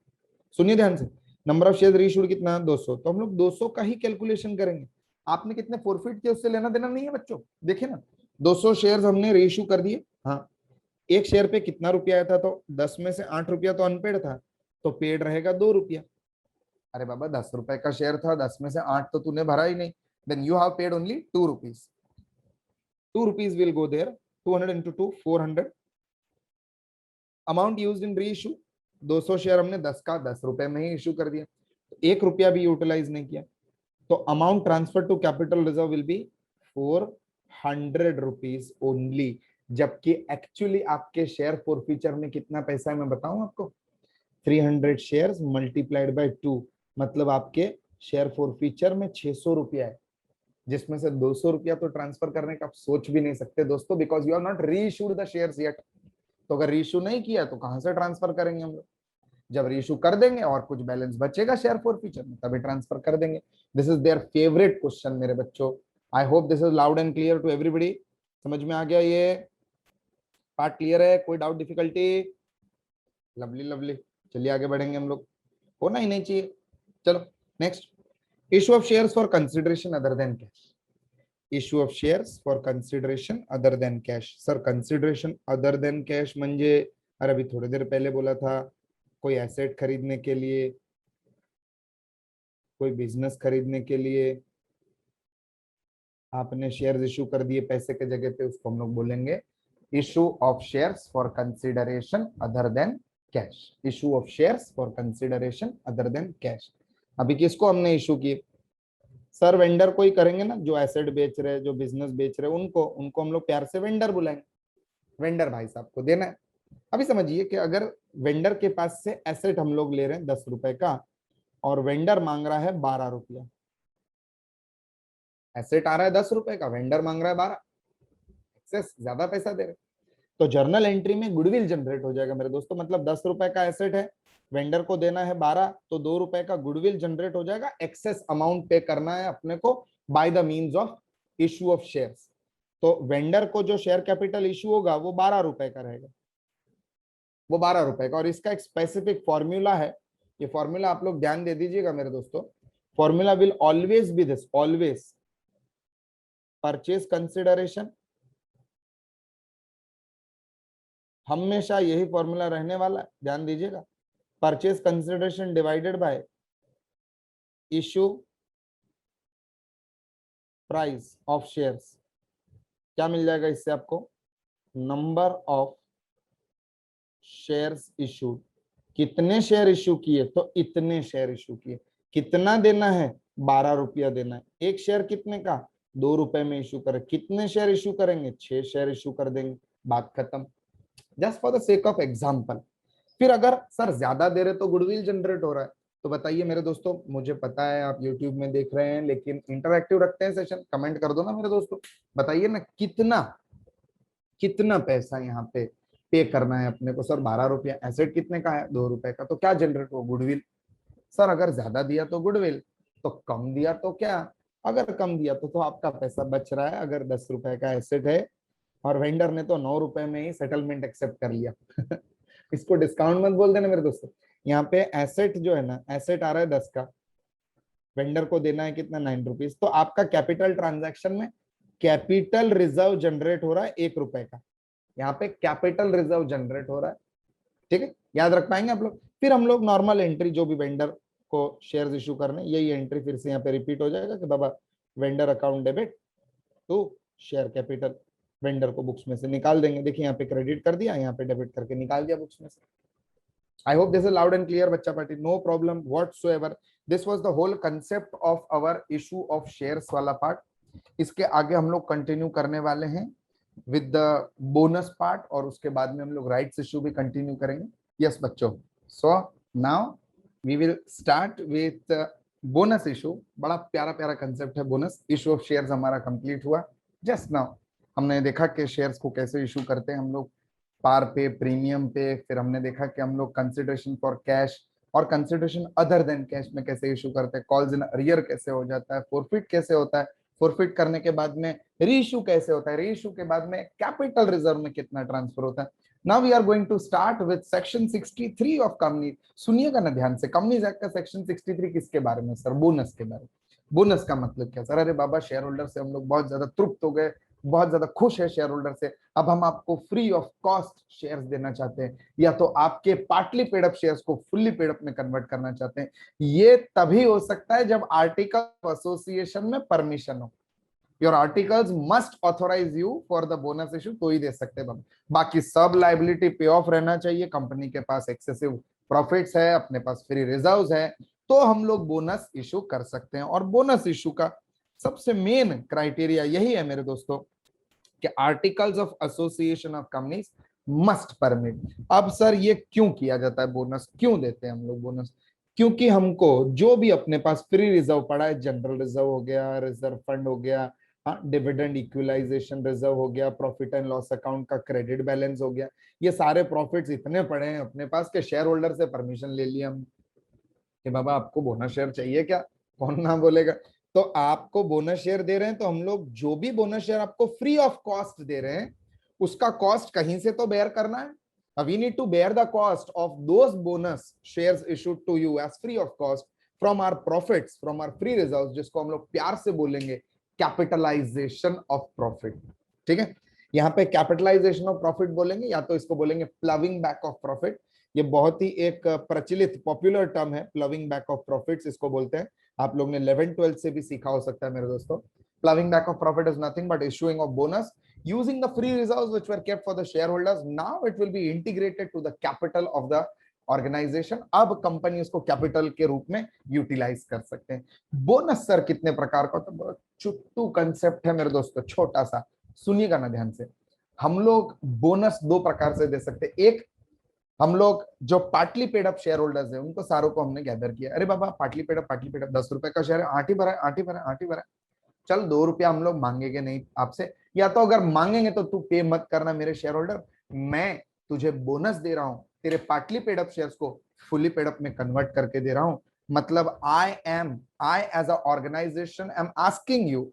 सुनिए ध्यान से, नंबर ऑफ शेयर्स रीइश्यूड कितना, 200, तो हम लोग 200 का ही कैलकुलेशन करेंगे। आपने कितने फॉरफिट किए उससे लेना देना नहीं है बच्चों। देखिए ना, 200 शेयर्स हमने रीइश्यू कर दिए। हाँ, एक शेयर पे कितना रुपया आया था, तो 10 में से 8 रुपया तो अनपेड था, तो पेड रहेगा 2 रुपया। अरे बाबा 10 रुपए का शेयर था, 10 में से 8 तो तूने भरा ही नहीं, then you have paid only 2 rupees. 2 rupees will go there, 200 into 2 400। Amount used in reissue, 200 share हमने 10 का 10 रुपए में ही इश्यू कर दिया, तो 1 रुपया भी यूटिलाइज नहीं किया, तो amount transfer to capital reserve will be 400 rupees only. जबकि एक्चुअली आपके शेयर फॉरफीचर में कितना पैसा है मैं बताऊं आपको, 300 शेयर्स मल्टीप्लाइड बाय 2, मतलब आपके शेयर फॉरफीचर में 600 रुपया है, जिसमें से 200 रुपया तो ट्रांसफर करने का आप सोच भी नहीं सकते दोस्तों, बिकॉज यू आर नॉट री इशूड द शेयर्स येट। तो अगर रीइश्यू नहीं किया तो कहां से ट्रांसफर करेंगे हम लोग? जब रीइश्यू कर देंगे और कुछ बैलेंस बचेगा शेयर फॉरफीचर में, तभी ट्रांसफर कर देंगे। This is their favourite question मेरे बच्चों। I hope this is loud and clear to everybody. समझ में आ गया? ये पार्ट क्लियर है? कोई डाउट डिफिकल्टी? Lovely lovely. चलिए आगे बढ़ेंगे हम लोग, होना ही नहीं चाहिए। चलो next, issue of shares for consideration other than cash. Issue of shares for consideration other than cash. Sir consideration other than cash म्हणजे, अरे अभी थोड़ी देर पहले बोला था कोई एसेट खरीदने के लिए, कोई बिजनेस खरीदने के लिए आपने शेयर्स इशू कर दिए पैसे के जगह पे, उसको हम लोग बोलेंगे issue of shares for consideration other than cash. Issue of shares for consideration other than cash. अभी किसको हमने इशू किए? सर वेंडर कोई करेंगे ना, जो एसेट बेच रहे, जो बिजनेस बेच रहे, उनको हम लोग प्यार से वेंडर बुलाएंगे। वेंडर भाई साहब को देना है। अभी समझिए कि अगर वेंडर के पास से एसेट हम लोग ले रहे हैं 10 रुपए का, और वेंडर मांग रहा है 12 रुपया। एसेट आ रहा है 10 रुपए का, वेंडर मांग रहा है 12, एक्सेस ज्यादा पैसा दे रहे, तो जर्नल एंट्री में गुडविल जनरेट हो जाएगा मेरे दोस्तों। मतलब 10 रुपए का एसेट है, वेंडर को देना है 12, तो 2 रुपए का गुडविल जनरेट हो जाएगा। एक्सेस अमाउंट पे करना है अपने को by the means of issue of shares. तो वेंडर को जो शेयर कैपिटल इशू होगा वो 12 रुपए का रहेगा, वो 12 रुपए का। और इसका एक स्पेसिफिक फॉर्मूला है, ये फॉर्मूला आप लोग ध्यान दे दीजिएगा मेरे दोस्तों। Formula will always B this, always purchase consideration, हमेशा यही फॉर्मूला रहने वाला है, ध्यान दीजिएगा। Purchase consideration divided by issue price of shares. क्या मिल जाएगा इससे आपको? Number of shares issued. कितने शेयर इशू किए? तो इतने शेयर इशू किए। कितना देना है? 12 रुपया देना है। एक शेयर कितने का? 2 रुपए में इशू करें। कितने शेयर इशू करेंगे? 6 शेयर इशू कर देंगे, बात खत्म। Just for the sake of example. फिर अगर सर ज्यादा दे रहे तो गुडविल जनरेट हो रहा है, तो बताइए मेरे दोस्तों, मुझे पता है आप यूट्यूब में देख रहे हैं, लेकिन इंटरैक्टिव रखते हैं सेशन, कमेंट कर दो ना मेरे दोस्तों, बताइए ना कितना कितना पैसा यहाँ पे करना है अपने को। सर 12 रुपया, एसेट कितने का है? 2 रुपए का, तो क्या जनरेट हो? गुडविल। सर अगर ज्यादा दिया तो गुडविल, तो कम दिया तो क्या? अगर कम दिया तो आपका पैसा बच रहा है। अगर 10 रुपए का एसेट है और वेंडर ने तो 9 रुपए में ही सेटलमेंट एक्सेप्ट कर लिया इसको डिस्काउंट मत बोल देना मेरे दोस्तों। यहाँ पे एसेट जो है ना, एसेट आ रहा है 10 का, वेंडर को देना है कितना? 9 रुपीज। तो आपका कैपिटल ट्रांजैक्शन में कैपिटल रिजर्व जनरेट हो रहा है 1 रुपए का। यहाँ पे कैपिटल रिजर्व जनरेट हो रहा है, ठीक है, याद रख पाएंगे आप लोग। फिर हम लोग नॉर्मल एंट्री, जो भी वेंडर को शेयर्स इशू करने, यही एंट्री फिर से यहाँ पे रिपीट हो जाएगा कि बाबा vendor account debit to share capital, vendor को बुक्स में से निकाल देंगे। देखिए यहाँ पे क्रेडिट कर दिया, यहाँ पे डेबिट करके निकाल दिया बुक्स में से। I hope this is loud and clear बच्चा party, no problem whatsoever. This was the whole concept of our issue of shares वाला पार्ट। इसके आगे हम लोग कंटिन्यू करने वाले हैं विद द बोनस पार्ट, और उसके बाद में हम लोग राइट्स इशू भी कंटिन्यू करेंगे। यस बच्चों, so now we will start with bonus issue. बड़ा प्यारा प्यारा कंसेप्ट है बोनस इशू ऑफ शेयर्स। हमारा कंप्लीट हुआ जस्ट नाउ। हमने देखा कि शेयर्स को कैसे इशू करते हैं हम लोग, पार पे, प्रीमियम पे। फिर हमने देखा कि हम लोग कंसिडरेशन फॉर कैश और कंसिडरेशन अदर देन कैश में कैसे इशू करते हैं, कॉल्स इन अरियर कैसे हो जाता है, फोरफिट कैसे होता है, फोरफिट करने के बाद में रीइश्यू कैसे होता है, रीइश्यू के बाद में कैपिटल रिजर्व में कितना ट्रांसफर होता है। Now we are going to start with section 63 of company. सुनिएगा ना ध्यान से, कंपनीज एक्ट का सेक्शन 63 किसके बारे में? सर बोनस के बारे में। बोनस का मतलब क्या सर? अरे बाबा शेयर होल्डर से हम लोग बहुत ज्यादा तृप्त हो गए, बहुत ज्यादा खुश है शेयर होल्डर से, अब हम आपको फ्री ऑफ कॉस्ट शेयर्स देना चाहते हैं, या तो आपके पार्टली पेड अप शेयर्स को फुल्ली पेड अप में कन्वर्ट करना चाहते हैं। ये तभी हो सकता है जब आर्टिकल ऑफ एसोसिएशन में परमिशन हो। Your articles must authorise you for the bonus issue, तो ही दे सकते हैं। बाकी सब लाइबिलिटी पे ऑफ रहना चाहिए, कंपनी के पास एक्सेसिव प्रॉफिट्स है, अपने पास फ्री रिजर्व्स है, तो हम लोग बोनस इशू कर सकते हैं। और बोनस इशू का सबसे मेन क्राइटेरिया यही है मेरे दोस्तों कि articles of association of companies must permit. अब सर ये क्यों किया जाता है बोनस, क्यों देते हैं हम लोग बोनस? क्योंकि हमको जो भी अपने पास फ्री रिजर्व पड़ा है, जनरल रिजर्व हो गया, रिजर्व फंड हो गया, हाँ, डिविडेंड इक्विलाइजेशन रिजर्व हो गया, प्रॉफिट एंड लॉस अकाउंट का क्रेडिट बैलेंस हो गया, ये सारे प्रॉफिट्स इतने पड़े हैं अपने पास के शेयर होल्डर से परमिशन ले लिया हम कि बाबा आपको बोनस शेयर चाहिए क्या, कौन ना बोलेगा। तो आपको बोनस शेयर दे रहे हैं, तो हम लोग जो भी बोनस शेयर आपको फ्री ऑफ कॉस्ट दे रहे हैं, उसका कॉस्ट कहीं से तो बेयर करना है। We need to bear the cost of those bonus shares issued to you as free of cost from our profits, from our free reserves, जिसको हम लोग प्यार से बोलेंगे कैपिटलाइजेशन ऑफ प्रॉफिट। ठीक है, यहाँ पे कैपिटलाइजेशन ऑफ प्रॉफिट बोलेंगे, या तो इसको बोलेंगे प्लविंग बैक ऑफ प्रॉफिट। ये बहुत ही एक प्रचलित पॉपुलर टर्म है, प्लविंग बैक ऑफ प्रॉफिट्स इसको बोलते हैं। आप लोग ने 11th-12th से भी सीखा हो सकता है मेरे दोस्तों। प्लविंग back of profit is nothing but issuing of bonus using the free reserves which were kept for the shareholders. Now it will be integrated to the capital of the organization. अब कंपनी उसको कैपिटल के रूप में यूटिलाइज कर सकते हैं। बोनस सर कितने प्रकार का होता है? बहुत छुट्टू कंसेप्ट है मेरे दोस्तों, छोटा सा, सुनिएगा ना ध्यान से। हम लोग बोनस दो प्रकार से दे सकते हैं। एक, हम लोग जो partly paid up share holders है उनको सारों को हमने गैदर किया, अरे बाबा पार्टली पेड अप 10 रुपए का शेयर है, आठ ही भरा है, आठ ही भरा है, आठ ही भरा है, चल 2 रुपया हम लोग मांगेंगे नहीं आपसे, या तो अगर मांगेंगे तो तू पे मत करना मेरे शेयर होल्डर, मैं तुझे बोनस दे रहा हूं, तेरे पार्टली पेड अप शेयर्स को फुली पेड अप में कन्वर्ट करके दे रहा हूं। मतलब I as a organization am asking you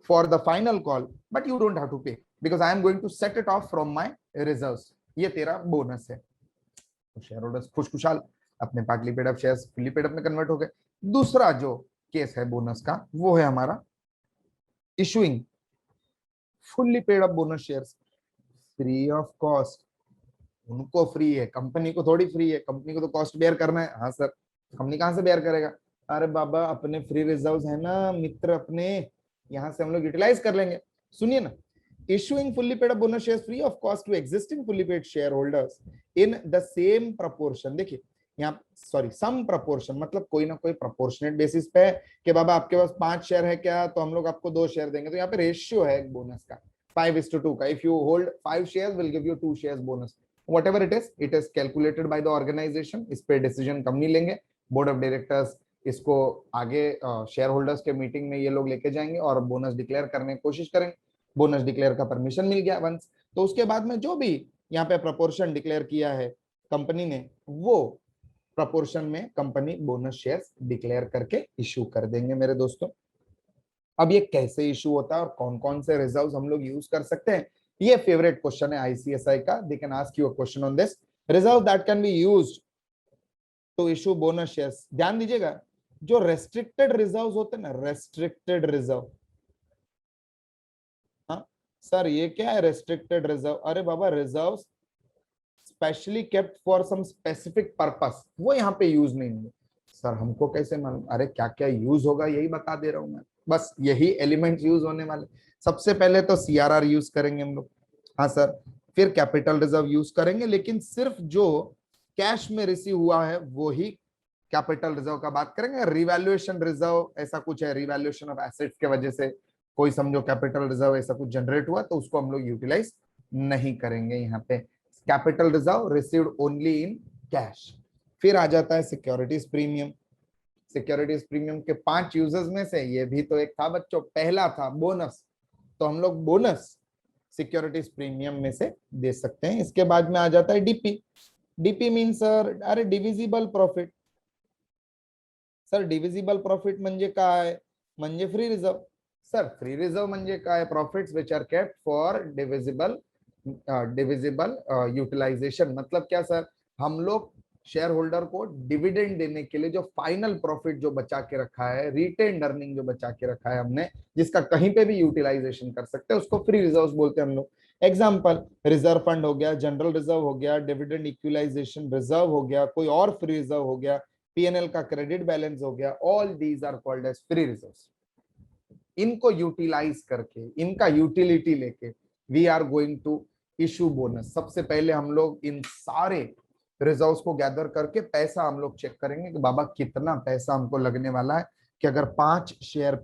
for the final call, but you don't have to pay because I am going to set it off from my reserves. ये तेरा बोनस है। तो शेयर होल्डर्स खुशखुशाल, अपने partly paid up shares fully paid up में कन्वर्ट हो गए। दूसरा जो केस है बोनस का, वो है हमारा issuing fully paid up bonus shares free of cost. उनको फ्री है, कंपनी को थोड़ी फ्री है, कंपनी को तो कॉस्ट बेयर करना है। हाँ सर, कंपनी कहां से बेयर करेगा? अरे बाबा अपने फ्री रिजर्व्स है ना मित्र, अपने यहां से हम लोग यूटिलाइज कर लेंगे। सुनिए ना, issuing fully paid up bonus shares free of cost to existing fully paid shareholders in the same proportion। देखिए यहाँ सॉरी सम प्रपोर्शन, मतलब कोई ना कोई प्रोपोर्शनेट बेसिस पे है कि बाबा आपके पास 5 शेयर है क्या, तो हम लोग आपको 2 शेयर देंगे। तो यहाँ पे रेशियो है बोनस का 5:2 का। If you hold 5 shares will give you 2 shares bonus, whatever it is calculated by the organisation. इस पे डिसीजन कंपनी लेंगे, बोर्ड ऑफ डायरेक्टर्स इसको आगे शेयर होल्डर्स के मीटिंग में ये लोग लेके जाएंगे और बोनस डिक्लेयर करने की कोशिश करेंगे। बोनस डिक्लेयर का परमिशन मिल गया वंस, तो उसके बाद में जो भी यहाँ पे प्रपोर्शन डिक्लेयर किया है कंपनी ने, वो प्रपोर्शन में कंपनी बोनस शेयर्स डिक्लेयर करके इशू कर देंगे मेरे दोस्तों। अब ये कैसे इशू होता है और कौन कौन से रिजर्व्स हम लोग यूज कर सकते हैं, ये फेवरेट क्वेश्चन है आईसीएसआई का। They can ask you a question on this, reserve that can be used to issue bonus shares. ध्यान दीजिएगा, जो रेस्ट्रिक्टेड रिजर्व्स होते हैं ना, रेस्ट्रिक्टेड रिजर्व, हाँ सर ये क्या है रेस्ट्रिक्टेड रिजर्व? अरे बाबा reserves specially kept for some specific purpose, वो यहाँ पे यूज नहीं होंगे। सर हमको कैसे मालूम? अरे क्या क्या यूज होगा यही बता दे रहा हूं मैं, बस यही एलिमेंट यूज होने वाले। सबसे पहले तो सीआरआर यूज करेंगे हम लोग, हाँ सर, फिर कैपिटल रिजर्व यूज करेंगे, लेकिन सिर्फ जो कैश में रिसीव हुआ है वो ही कैपिटल रिजर्व का बात करेंगे। रिवैल्यूएशन रिजर्व ऐसा कुछ है, रिवैल्यूएशन ऑफ एसेट्स के वजह से कोई समझो कैपिटल रिजर्व ऐसा कुछ जनरेट हुआ, तो उसको हम लोग यूटिलाइज नहीं करेंगे यहाँ पे। Capital reserve received only in cash. फिर आ जाता है सिक्योरिटीज प्रीमियम। सिक्योरिटीज प्रीमियम के 5 यूजेस में से ये भी तो एक था बच्चों, पहला था बोनस, तो हम लोग बोनस सिक्योरिटीज प्रीमियम में से दे सकते हैं। इसके बाद में आ जाता है डीपी। डीपी मीन सर अरे divisible profit. Sir divisible profit म्हणजे काय? म्हणजे free reserve. Sir free reserve म्हणजे काय? Profits which are kept for divisible utilisation. मतलब क्या सर, हम लोग शेयर होल्डर को डिविडेंड देने के लिए जो फाइनल प्रॉफिट जो बचा के रखा है, रिटेन्ड अर्निंग जो बचा के रखा है हमने, जिसका कहीं पे भी यूटिलाइजेशन कर सकते हैं, उसको फ्री रिजर्व्स बोलते हैं हम लोग। एग्जाम्पल रिजर्व फंड हो गया, जनरल रिजर्व हो गया, डिविडेंड इक्विलाइजेशन रिजर्व हो गया, कोई और फ्री रिजर्व हो गया, पीएनएल का क्रेडिट बैलेंस हो गया, all these are called as free reserves. इनको यूटिलाइज करके, इनका यूटिलिटी लेके we are going to issue bonus. सबसे पहले हम लोग इन सारे रिजर्व्स को गैदर करके पैसा हम लोग चेक करेंगे कि बाबा कितना पैसा हमको लगने वाला है, कि अगर 5 शेयर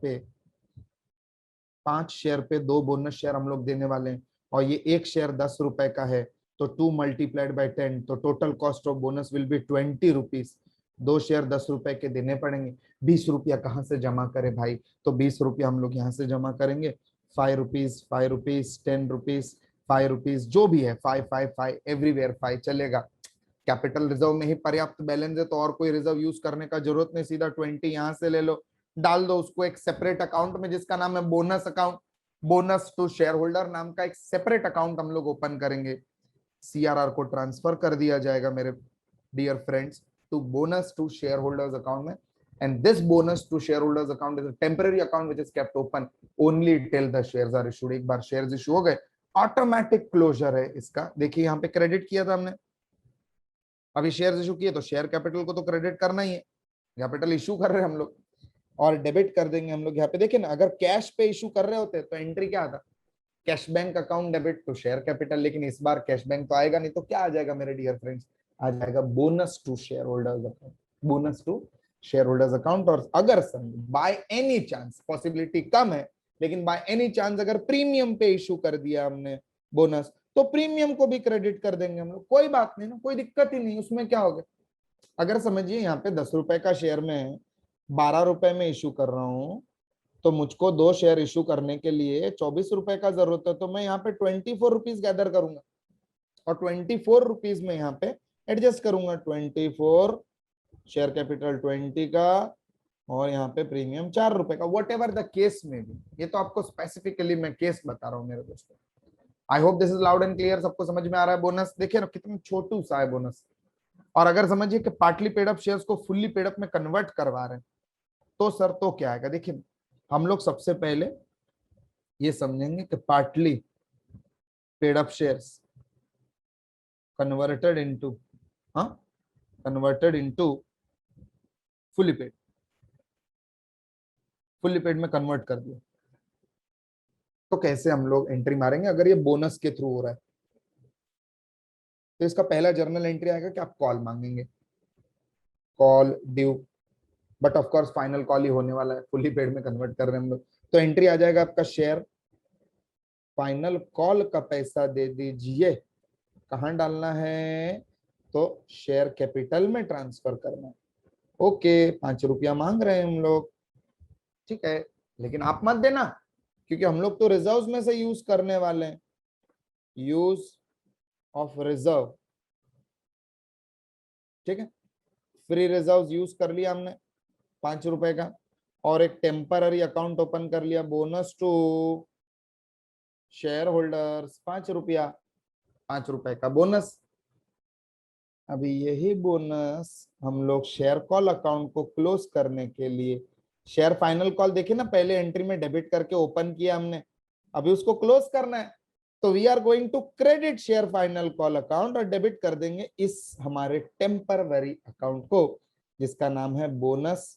पे 2 बोनस शेयर हम लोग देने वाले हैं, और ये एक शेयर 10 रुपए का है, तो 2 मल्टीप्लाइड बाय 10, तो total cost of bonus will be 20 rupees. 2 share 10 रुपए के देने पड़ेंगे। 20 रुपया कहाँ से जमा करें भाई? तो 20 रुपया हम लोग यहाँ से जमा करेंगे। 5 रुपीज, 5 रुपीज, 10 रुपीज, 5 रुपीज, जो भी है 5 5 5 एवरीवेयर 5 चलेगा। कैपिटल रिजर्व में ही पर्याप्त बैलेंस है, तो और कोई रिजर्व यूज करने का जरूरत नहीं, सीधा 20 यहाँ से ले लो, डाल दो उसको एक सेपरेट अकाउंट में जिसका नाम है bonus account. Bonus to share holder नाम का एक सेपरेट अकाउंट हम लोग ओपन करेंगे। सीआरआर को ट्रांसफर कर दिया जाएगा मेरे dear friends to bonus to share holders account में। And this bonus to share holders account is a temporary account which is kept open only till the shares are issued. एक बार शेयर्स इशू हो गए, ऑटोमेटिक क्लोजर है इसका। देखिए यहाँ पे क्रेडिट किया था हमने, अभी शेयर्स इशू किए तो शेयर कैपिटल को तो क्रेडिट करना ही है, कैपिटल इशू कर रहे हैं हम लोग, और डेबिट कर देंगे हम लोग यहाँ पे। देखिए ना, अगर कैश पे इशू कर रहे होते तो एंट्री क्या आता? Cash bank account debit to share capital, लेकिन इस बार कैश बैंक तो आएगा नहीं, तो क्या आ जाएगा मेरे डियर फ्रेंड्स? आ जाएगा bonus to share holders account, bonus to share holders account. और अगर बाय एनी चांस, पॉसिबिलिटी कम है लेकिन बाय एनी चांस अगर प्रीमियम पे इशू कर दिया हमने बोनस, तो प्रीमियम को भी क्रेडिट कर देंगे हम लोग, कोई बात नहीं ना, कोई दिक्कत ही नहीं, उसमें क्या होगा। अगर समझिए यहाँ पे 10 रुपए का शेयर में 12 रुपए में इशू कर रहा हूं, तो मुझको 2 शेयर इशू करने के लिए 24 रुपए का जरूरत है, तो मैं यहाँ पे 24 रुपीज गैदर करूंगा और 24 रुपीज में यहाँ पे एडजस्ट करूंगा। 24 शेयर कैपिटल 20 का और यहाँ पे प्रीमियम 4 रुपए का, वट एवर द केस में भी। ये तो आपको स्पेसिफिकली मैं केस बता रहा हूँ मेरे दोस्तों। आई hope this is loud and clear, सबको समझ में आ रहा है। बोनस देखिए ना कितना छोटू सा है बोनस। और अगर समझिए कि पार्टली पेड अप शेयर्स को फुल्ली पेड अप में कन्वर्ट करवा रहे हैं, तो सर तो क्या आएगा? देखिए हम लोग सबसे पहले ये समझेंगे कि partly paid up shares converted into, हाँ, converted into fully paid, fully paid में कन्वर्ट कर दिया तो कैसे हम लोग एंट्री मारेंगे अगर ये बोनस के थ्रू हो रहा है? तो इसका पहला जर्नल एंट्री आएगा कि आप कॉल मांगेंगे, call due, but of course final call ही होने वाला है, फुल्ली पेड में कन्वर्ट कर रहे हैं हम लोग। तो एंट्री आ जाएगा आपका शेयर फाइनल कॉल का पैसा दे दीजिए। कहां डालना है? तो शेयर कैपिटल में ट्रांसफर करना है। ओके, 5 रुपया मांग रहे हैं हम लोग, ठीक है, लेकिन आप मत देना क्योंकि हम लोग तो रिजर्व में से यूज करने वाले हैं। यूज ऑफ रिजर्व, ठीक है, फ्री रिजर्व यूज कर लिया हमने 5 रुपए का, और एक टेम्पररी अकाउंट ओपन कर लिया बोनस टू शेयर होल्डर्स 5 रुपया, 5 रुपए का बोनस। अभी यही बोनस हम लोग शेयर कॉल अकाउंट को क्लोज करने के लिए, शेयर फाइनल कॉल देखिए ना, पहले एंट्री में डेबिट करके ओपन किया हमने, अभी उसको क्लोज करना है, तो we are going to credit share final call account और डेबिट कर देंगे इस हमारे टेम्पररी अकाउंट को जिसका नाम है bonus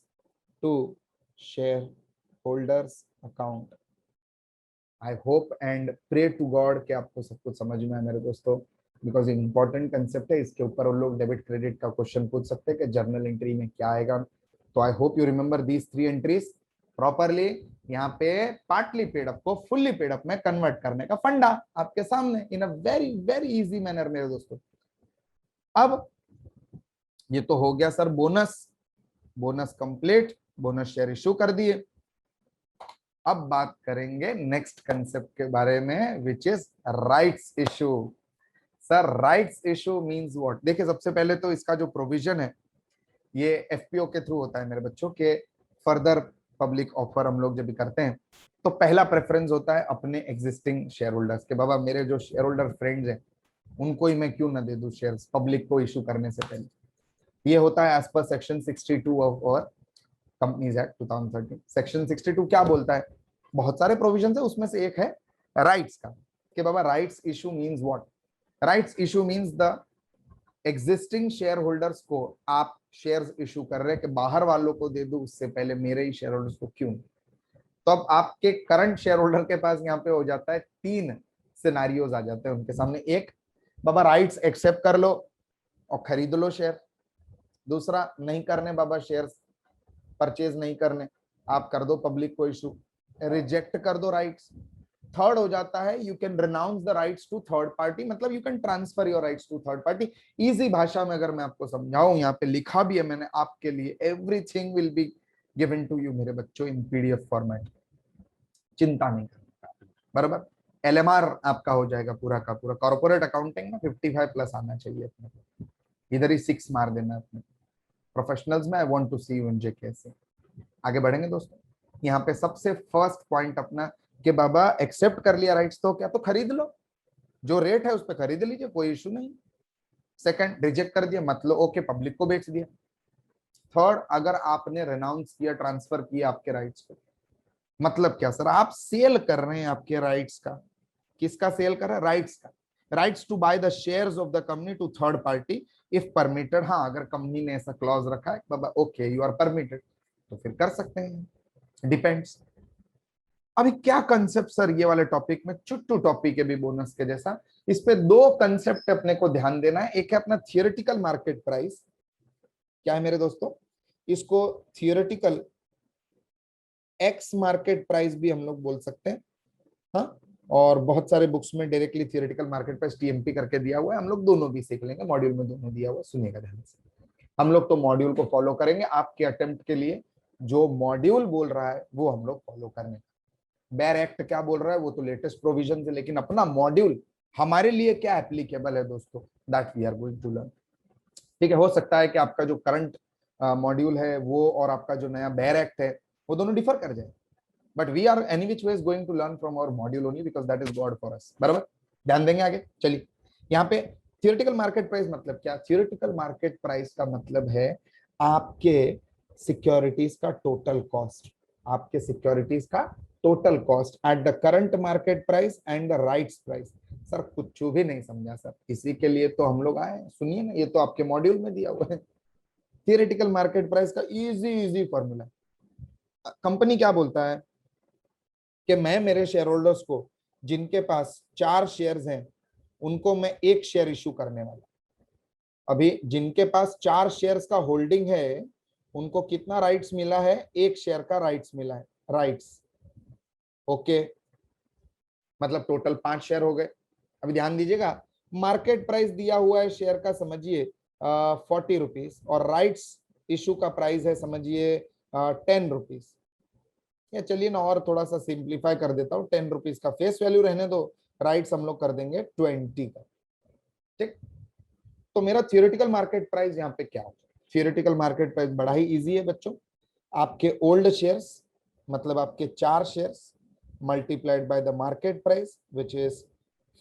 to share holders account. I hope and pray to god कि आपको सब कुछ समझ में आए मेरे दोस्तों, बिकॉज इंपॉर्टेंट कंसेप्ट है, इसके ऊपर उन लोग डेबिट क्रेडिट का क्वेश्चन पूछ सकते हैं कि जर्नल एंट्री में क्या आएगा। तो I hope you remember these 3 entries properly. यहाँ पे पार्टली पेड अप को फुल्ली पेड अप में कन्वर्ट करने का फंडा आपके सामने in a very very easy manner मेरे दोस्तों। अब ये तो हो गया sir bonus, bonus complete, bonus share issue कर दिए। अब बात करेंगे नेक्स्ट कंसेप्ट के बारे में which is rights issue. Sir rights issue means what? देखिए सबसे पहले तो इसका जो प्रोविजन है ये एफपीओ के थ्रू होता है मेरे बच्चों के। फर्दर पब्लिक ऑफर हम लोग जब भी करते हैं तो पहला प्रेफरेंस होता है अपने एग्जिस्टिंग शेयर होल्डर्स के। बाबा मेरे जो शेयर होल्डर फ्रेंड्स हैं उनको ही मैं क्यों ना दे दूं शेयर्स पब्लिक को इशू करने से पहले। ये होता है एज पर सेक्शन 62 ऑफ और कंपनीज एक्ट 2013। सेक्शन 62 क्या बोलता है? बहुत सारे प्रोविजन है, उसमें से एक है राइट्स का, कि बाबा rights issue means what? Rights issue means the existing share holders को आप शेयर्स इशू कर रहे हैं कि बाहर वालों को दे दूं उससे पहले मेरे ही शेयर होल्डर्स को क्यों? तो अब आपके करंट शेयर होल्डर के पास यहाँ पे हो जाता है 3 सिनारियोज आ जाते हैं उनके सामने। एक, बाबा राइट्स एक्सेप्ट कर लो और खरीद लो शेयर। दूसरा, नहीं करने बाबा शेयर्स परचेज नहीं करने, आप कर दो पब्लिक को इशू, रिजेक्ट कर दो राइट्स। थर्ड हो जाता है you can renounce the rights to third party, मतलब you can transfer your rights to third party. Easy भाषा में अगर मैं आपको समझाऊं, यहाँ पे लिखा भी है मैंने आपके लिए, everything will be given to you मेरे बच्चों इन पीडीएफ फॉर्मेट, चिंता नहीं करना, बराबर। एलएमआर आपका हो जाएगा पूरा का पूरा। कॉर्पोरेट अकाउंटिंग में 55 प्लस आना चाहिए अपने को, इधर ही 6 मार देना अपने। प्रोफेशनल्स में I want to see you in JKSA. आगे बढ़ेंगे दोस्तों। यहाँ पे सबसे फर्स्ट पॉइंट अपना कि बाबा एक्सेप्ट कर लिया राइट्स तो क्या, तो खरीद लो, जो रेट है उस पर खरीद लीजिए, कोई इशू नहीं। सेकंड, रिजेक्ट कर दिया मतलब ओके, पब्लिक को बेच दिया। थर्ड, अगर आपने रेनाउंस किया, ट्रांसफर किया आपके राइट्स को, मतलब क्या सर, आप सेल कर रहे हैं आपके राइट्स का। किसका सेल कर रहे हैं? राइट्स का। Rights to buy the shares of the company to third party if permitted. हाँ, अगर कंपनी ने ऐसा क्लॉज रखा है बाबा ओके यू आर परमिटेड, तो फिर कर सकते हैं, डिपेंड्स। अभी क्या कंसेप्ट सर ये वाले टॉपिक में, चुट्टू टॉपिक है भी बोनस के जैसा। इस पे दो कंसेप्ट अपने को ध्यान देना है। एक है अपना थियोरेटिकल मार्केट प्राइस, क्या है मेरे दोस्तों, इसको थियोरेटिकल एक्स मार्केट प्राइस भी हम लोग बोल सकते हैं। हाँ, और बहुत सारे बुक्स में directly theoretical market price TMP करके दिया हुआ है। हम लोग दोनों भी सीख लेंगे, मॉड्यूल में दोनों दिया हुआ है, सुनिएगा ध्यान से। हम लोग तो मॉड्यूल को फॉलो करेंगे, आपके अटेम्प्ट के लिए जो मॉड्यूल बोल रहा है वो हम लोग फॉलो करने। बेयर एक्ट क्या बोल रहा है वो तो लेटेस्ट प्रोविजन है, लेकिन अपना मॉड्यूल हमारे लिए क्या एप्लीकेबल है दोस्तों, that we are going to learn. ठीक है, हो सकता है कि आपका जो करंट मॉड्यूल है वो और आपका जो नया बेयर एक्ट है वो दोनों डिफर कर जाए, but we are any which ways going to learn from our module only because that is god for us, बराबर। ध्यान देंगे आगे। चलिए, यहाँ पे थियोरेटिकल मार्केट प्राइस मतलब क्या? थियोरेटिकल मार्केट प्राइस का मतलब है आपके सिक्योरिटीज का टोटल कॉस्ट, आपके सिक्योरिटीज का total cost at the current market price and the rights price. Sir कुछ भी नहीं समझा सर, इसी के लिए तो हम लोग आए, सुनिए ना, ये तो आपके मॉड्यूल में दिया हुआ है। थियोरेटिकल मार्केट प्राइस का इजी इजी फॉर्मूला, कंपनी क्या बोलता है कि मैं मेरे शेयर होल्डर्स को, जिनके पास 4 शेयर्स हैं, उनको मैं 1 शेयर इशू करने वाला। अभी जिनके पास 4 शेयर्स का होल्डिंग है उनको कितना राइट्स मिला है? 1 शेयर का राइट्स मिला है, राइट्स। ओके, मतलब टोटल 5 शेयर हो गए। अभी ध्यान दीजिएगा, मार्केट प्राइस दिया हुआ है शेयर का, समझिए 40 रुपीज, और राइट्स इशू का प्राइस है समझिए 10 रुपीज। या चलिए ना और थोड़ा सा सिंप्लीफाई कर देता हूँ, 10 रुपीज का फेस वैल्यू रहने दो, राइट्स हम लोग कर देंगे 20 का। ठीक, तो मेरा थियोरेटिकल मार्केट प्राइस यहाँ पे क्या हो? थियोरेटिकल मार्केट प्राइस बड़ा ही इजी है बच्चों, आपके ओल्ड शेयर्स मतलब आपके 4 shares multiplied by the market price which is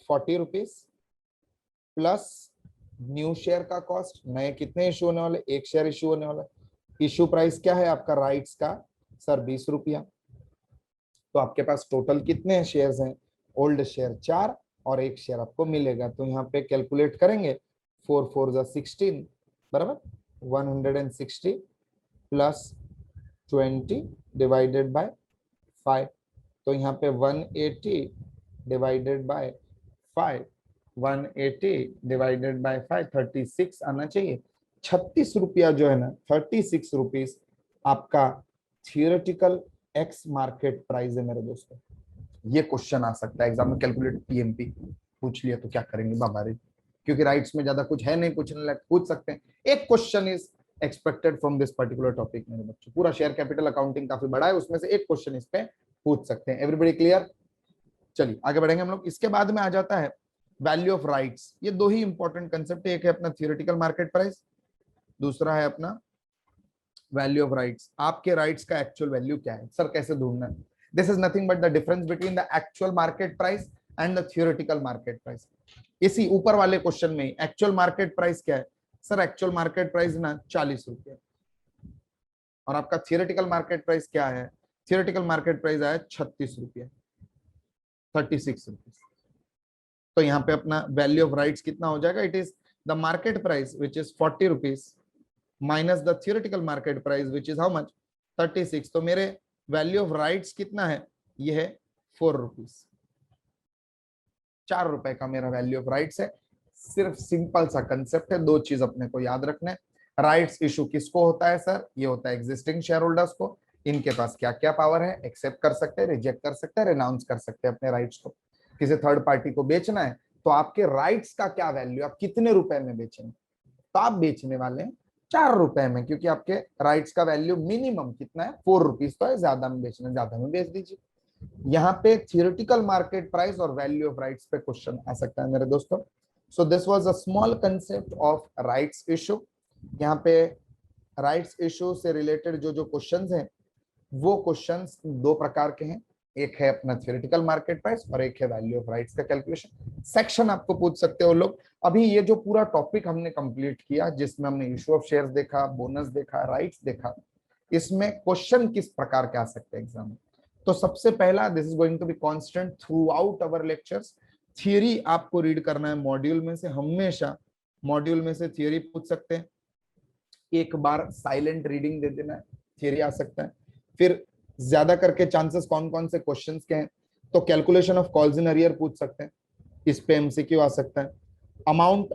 40 rupees plus new share का कॉस्ट। नए कितने इशू होने वाले? 1 शेयर इशू होने वाला। इशू प्राइस क्या है आपका राइट्स का? सर 20 रुपया। तो आपके पास टोटल कितने शेयर्स हैं? ओल्ड शेयर 4 और 1 शेयर आपको मिलेगा, तो यहाँ पे कैलकुलेट करेंगे 4 4 जा 16, बराबर 160 प्लस 20 डिवाइडेड बाय 5। तो यहाँ पे 180 डिवाइडेड बाय 5, 180 डिवाइडेड बाय 5, 36 आना चाहिए। 36 रुपया जो है ना, 36 रुपीज आपका थियोरेटिकल एक्स मार्केट प्राइस है मेरे दोस्तों। ये क्वेश्चन आ सकता है एग्जाम में, कैलकुलेट पीएमपी पूछ लिया तो क्या करेंगे बाबा रे, क्योंकि राइट्स में ज्यादा कुछ है नहीं पूछने लायक, पूछ सकते हैं। एक question is expected from this particular topic मेरे बच्चों। पूरा शेयर कैपिटल अकाउंटिंग काफी बड़ा है, उसमें से एक क्वेश्चन इस पे पूछ सकते हैं। Everybody clear? चलिए आगे बढ़ेंगे हम लोग। इसके बाद में आ जाता है वैल्यू ऑफ राइट्स। ये दो ही इंपॉर्टेंट कंसेप्ट है, एक है अपना थियोरेटिकल मार्केट प्राइस, दूसरा है अपना वैल्यू ऑफ राइट्स। आपके राइट्स का एक्चुअल वैल्यू क्या है सर, कैसे ढूंढना है? This is nothing but the difference between the actual market price and the theoretical market price. इसी ऊपर वाले क्वेश्चन में एक्चुअल मार्केट प्राइस क्या है? सर एक्चुअल मार्केट प्राइस ना 40 रुपये, और आपका थियोरेटिकल मार्केट प्राइस क्या है? थियोरेटिकल मार्केट प्राइस आया 36 रुपये, 36 रुपीज। तो यहाँ पे अपना वैल्यू ऑफ राइट्स कितना हो जाएगा? It is the market price which is 40 rupees minus the theoretical market price which is how much? 36। तो मेरे वैल्यू ऑफ राइट्स कितना है? ये है 4 रुपीज, 4 रुपए का मेरा वैल्यू ऑफ राइट्स है। सिर्फ सिंपल सा कंसेप्ट है, दो चीज अपने को याद रखना है। राइट्स इशू किसको होता है सर? ये होता है एग्जिस्टिंग शेयर होल्डर्स को। इनके पास क्या क्या पावर है, एक्सेप्ट कर सकते हैं, रिजेक्ट कर सकते हैं, रिनाउंस कर सकते हैं अपने राइट्स को। किसी थर्ड पार्टी को बेचना है तो आपके राइट्स का क्या वैल्यू, आप कितने रुपए में बेचेंगे, तो आप बेचने वाले हैं 4 रुपए में, क्योंकि आपके राइट्स का वैल्यू मिनिमम कितना है, 4 रुपीज, तो है, ज्यादा में बेचना, ज्यादा में बेच दीजिए। यहाँ पे थियोरेटिकल मार्केट प्राइस और वैल्यू ऑफ राइट्स पे क्वेश्चन आ सकता है मेरे दोस्तों। So this was a small concept of rights issue. यहाँ पे राइट्स इशू से रिलेटेड जो जो क्वेश्चंस हैं वो क्वेश्चंस दो प्रकार के हैं, एक है अपना थियोरेटिकल मार्केट प्राइस और एक है वैल्यू ऑफ राइट्स का कैलकुलेशन। सेक्शन आपको पूछ सकते हो लोग। अभी ये जो पूरा टॉपिक हमने कंप्लीट किया, जिसमें हमने इशू ऑफ शेयर्स देखा, बोनस देखा, राइट्स देखा, इसमें क्वेश्चन किस प्रकार के आ सकते हैं एग्जाम में। तो सबसे पहला, this is going to be constant throughout our lectures. Theory आपको रीड करना है मॉड्यूल में से, हमेशा मॉड्यूल में से थियरी पूछ सकते हैं, एक बार साइलेंट रीडिंग दे देना है, थियरी आ सकता है। फिर ज्यादा करके चांसेस कौन कौन से क्वेश्चंस के हैं, तो calculation of calls in arrear पूछ सकते हैं, इस पे एमसीक्यू आ सकता है। Amount,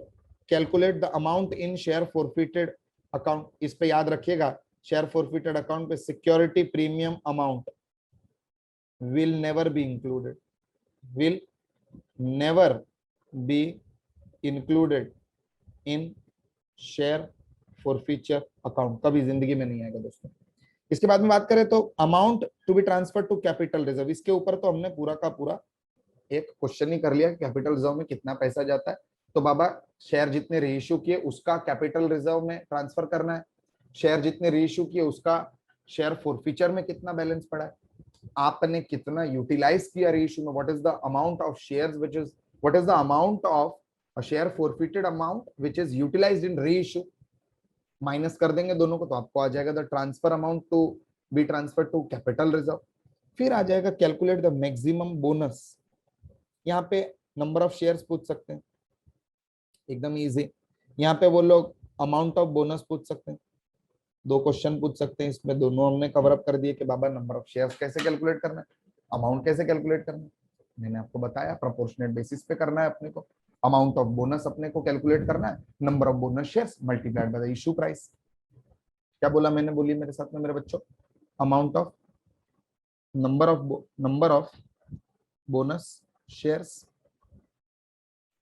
calculate the amount in share forfeited account, इस पे याद रखिएगा, शेयर फॉरफिटेड अकाउंट पे security premium amount will never be included, will never be included in share forfeiture account, कभी जिंदगी में नहीं आएगा दोस्तों। इसके बाद में बात करें तो amount to be transfer to capital reserve, इसके ऊपर तो हमने पूरा का पूरा एक क्वेश्चन ही कर लिया, कैपिटल रिजर्व में कितना पैसा जाता है। तो बाबा शेयर जितने रीइश्यू किए उसका कैपिटल रिजर्व में ट्रांसफर करना है, शेयर जितने रीइश्यू किए उसका शेयर फॉरफीचर में कितना बैलेंस पड़ा है, आपने कितना यूटिलाइज किया रीइश्यू में, what is the amount of shares which is, what is the amount of a share forfeited amount which is utilised in reissue, minus कर देंगे दोनों को तो आपको आ जाएगा the transfer amount to be transfer to capital reserve. फिर आ जाएगा कैलकुलेट द मैक्सिमम बोनस, यहाँ पे नंबर ऑफ शेयर्स पूछ सकते हैं, एकदम इजी। यहाँ पे वो लोग अमाउंट ऑफ बोनस पूछ सकते हैं, दो क्वेश्चन पूछ सकते हैं, इसमें दोनों हमने कवर अप कर दिए कि बाबा नंबर ऑफ शेयर्स कैसे कैलकुलेट करना है, अमाउंट कैसे कैलकुलेट करना है, मैंने आपको बताया प्रोपोर्शनेट बेसिस पे करना है अपने को, अमाउंट ऑफ बोनस अपने को कैलकुलेट करना है, number of bonus shares multiplied by the issue price. क्या बोला मैंने, बोलिए मेरे साथ में मेरे बच्चों, amount of number of bonus shares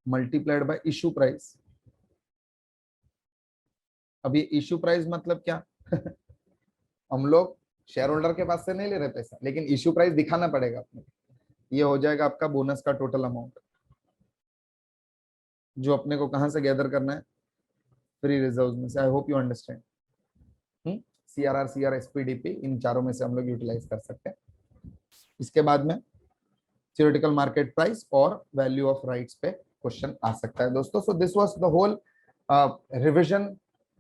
multiplied by issue price. अब ये इशू प्राइस मतलब क्या हम लोग शेयर होल्डर के पास से नहीं ले रहे पैसा, लेकिन इशू प्राइस दिखाना पड़ेगा अपने, ये हो जाएगा आपका बोनस का टोटल अमाउंट, जो अपने को कहां से गैदर करना है, फ्री रिजर्व में से। I hope you understand. CRR, CR, SPDP, इन चारों में से हम लोग यूटिलाइज कर सकते हैं। इसके बाद में थियोरेटिकल मार्केट प्राइस और वैल्यू ऑफ राइट्स पे क्वेश्चन आ सकता है दोस्तों। So this was the whole revision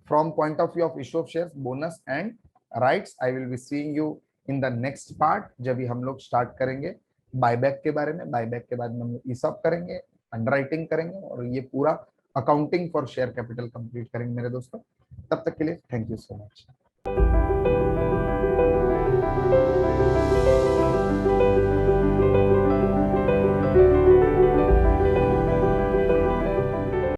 from point of view of issue of shares, bonus and rights. I will be seeing you in the next part, जब भी हम लोग स्टार्ट करेंगे बायबैक के बारे में। बायबैक के बाद में हम लोग ईसॉप करेंगे, अंडरराइटिंग करेंगे और ये पूरा accounting for share capital complete करेंगे मेरे दोस्तों। तब तक के लिए थैंक यू सो मच।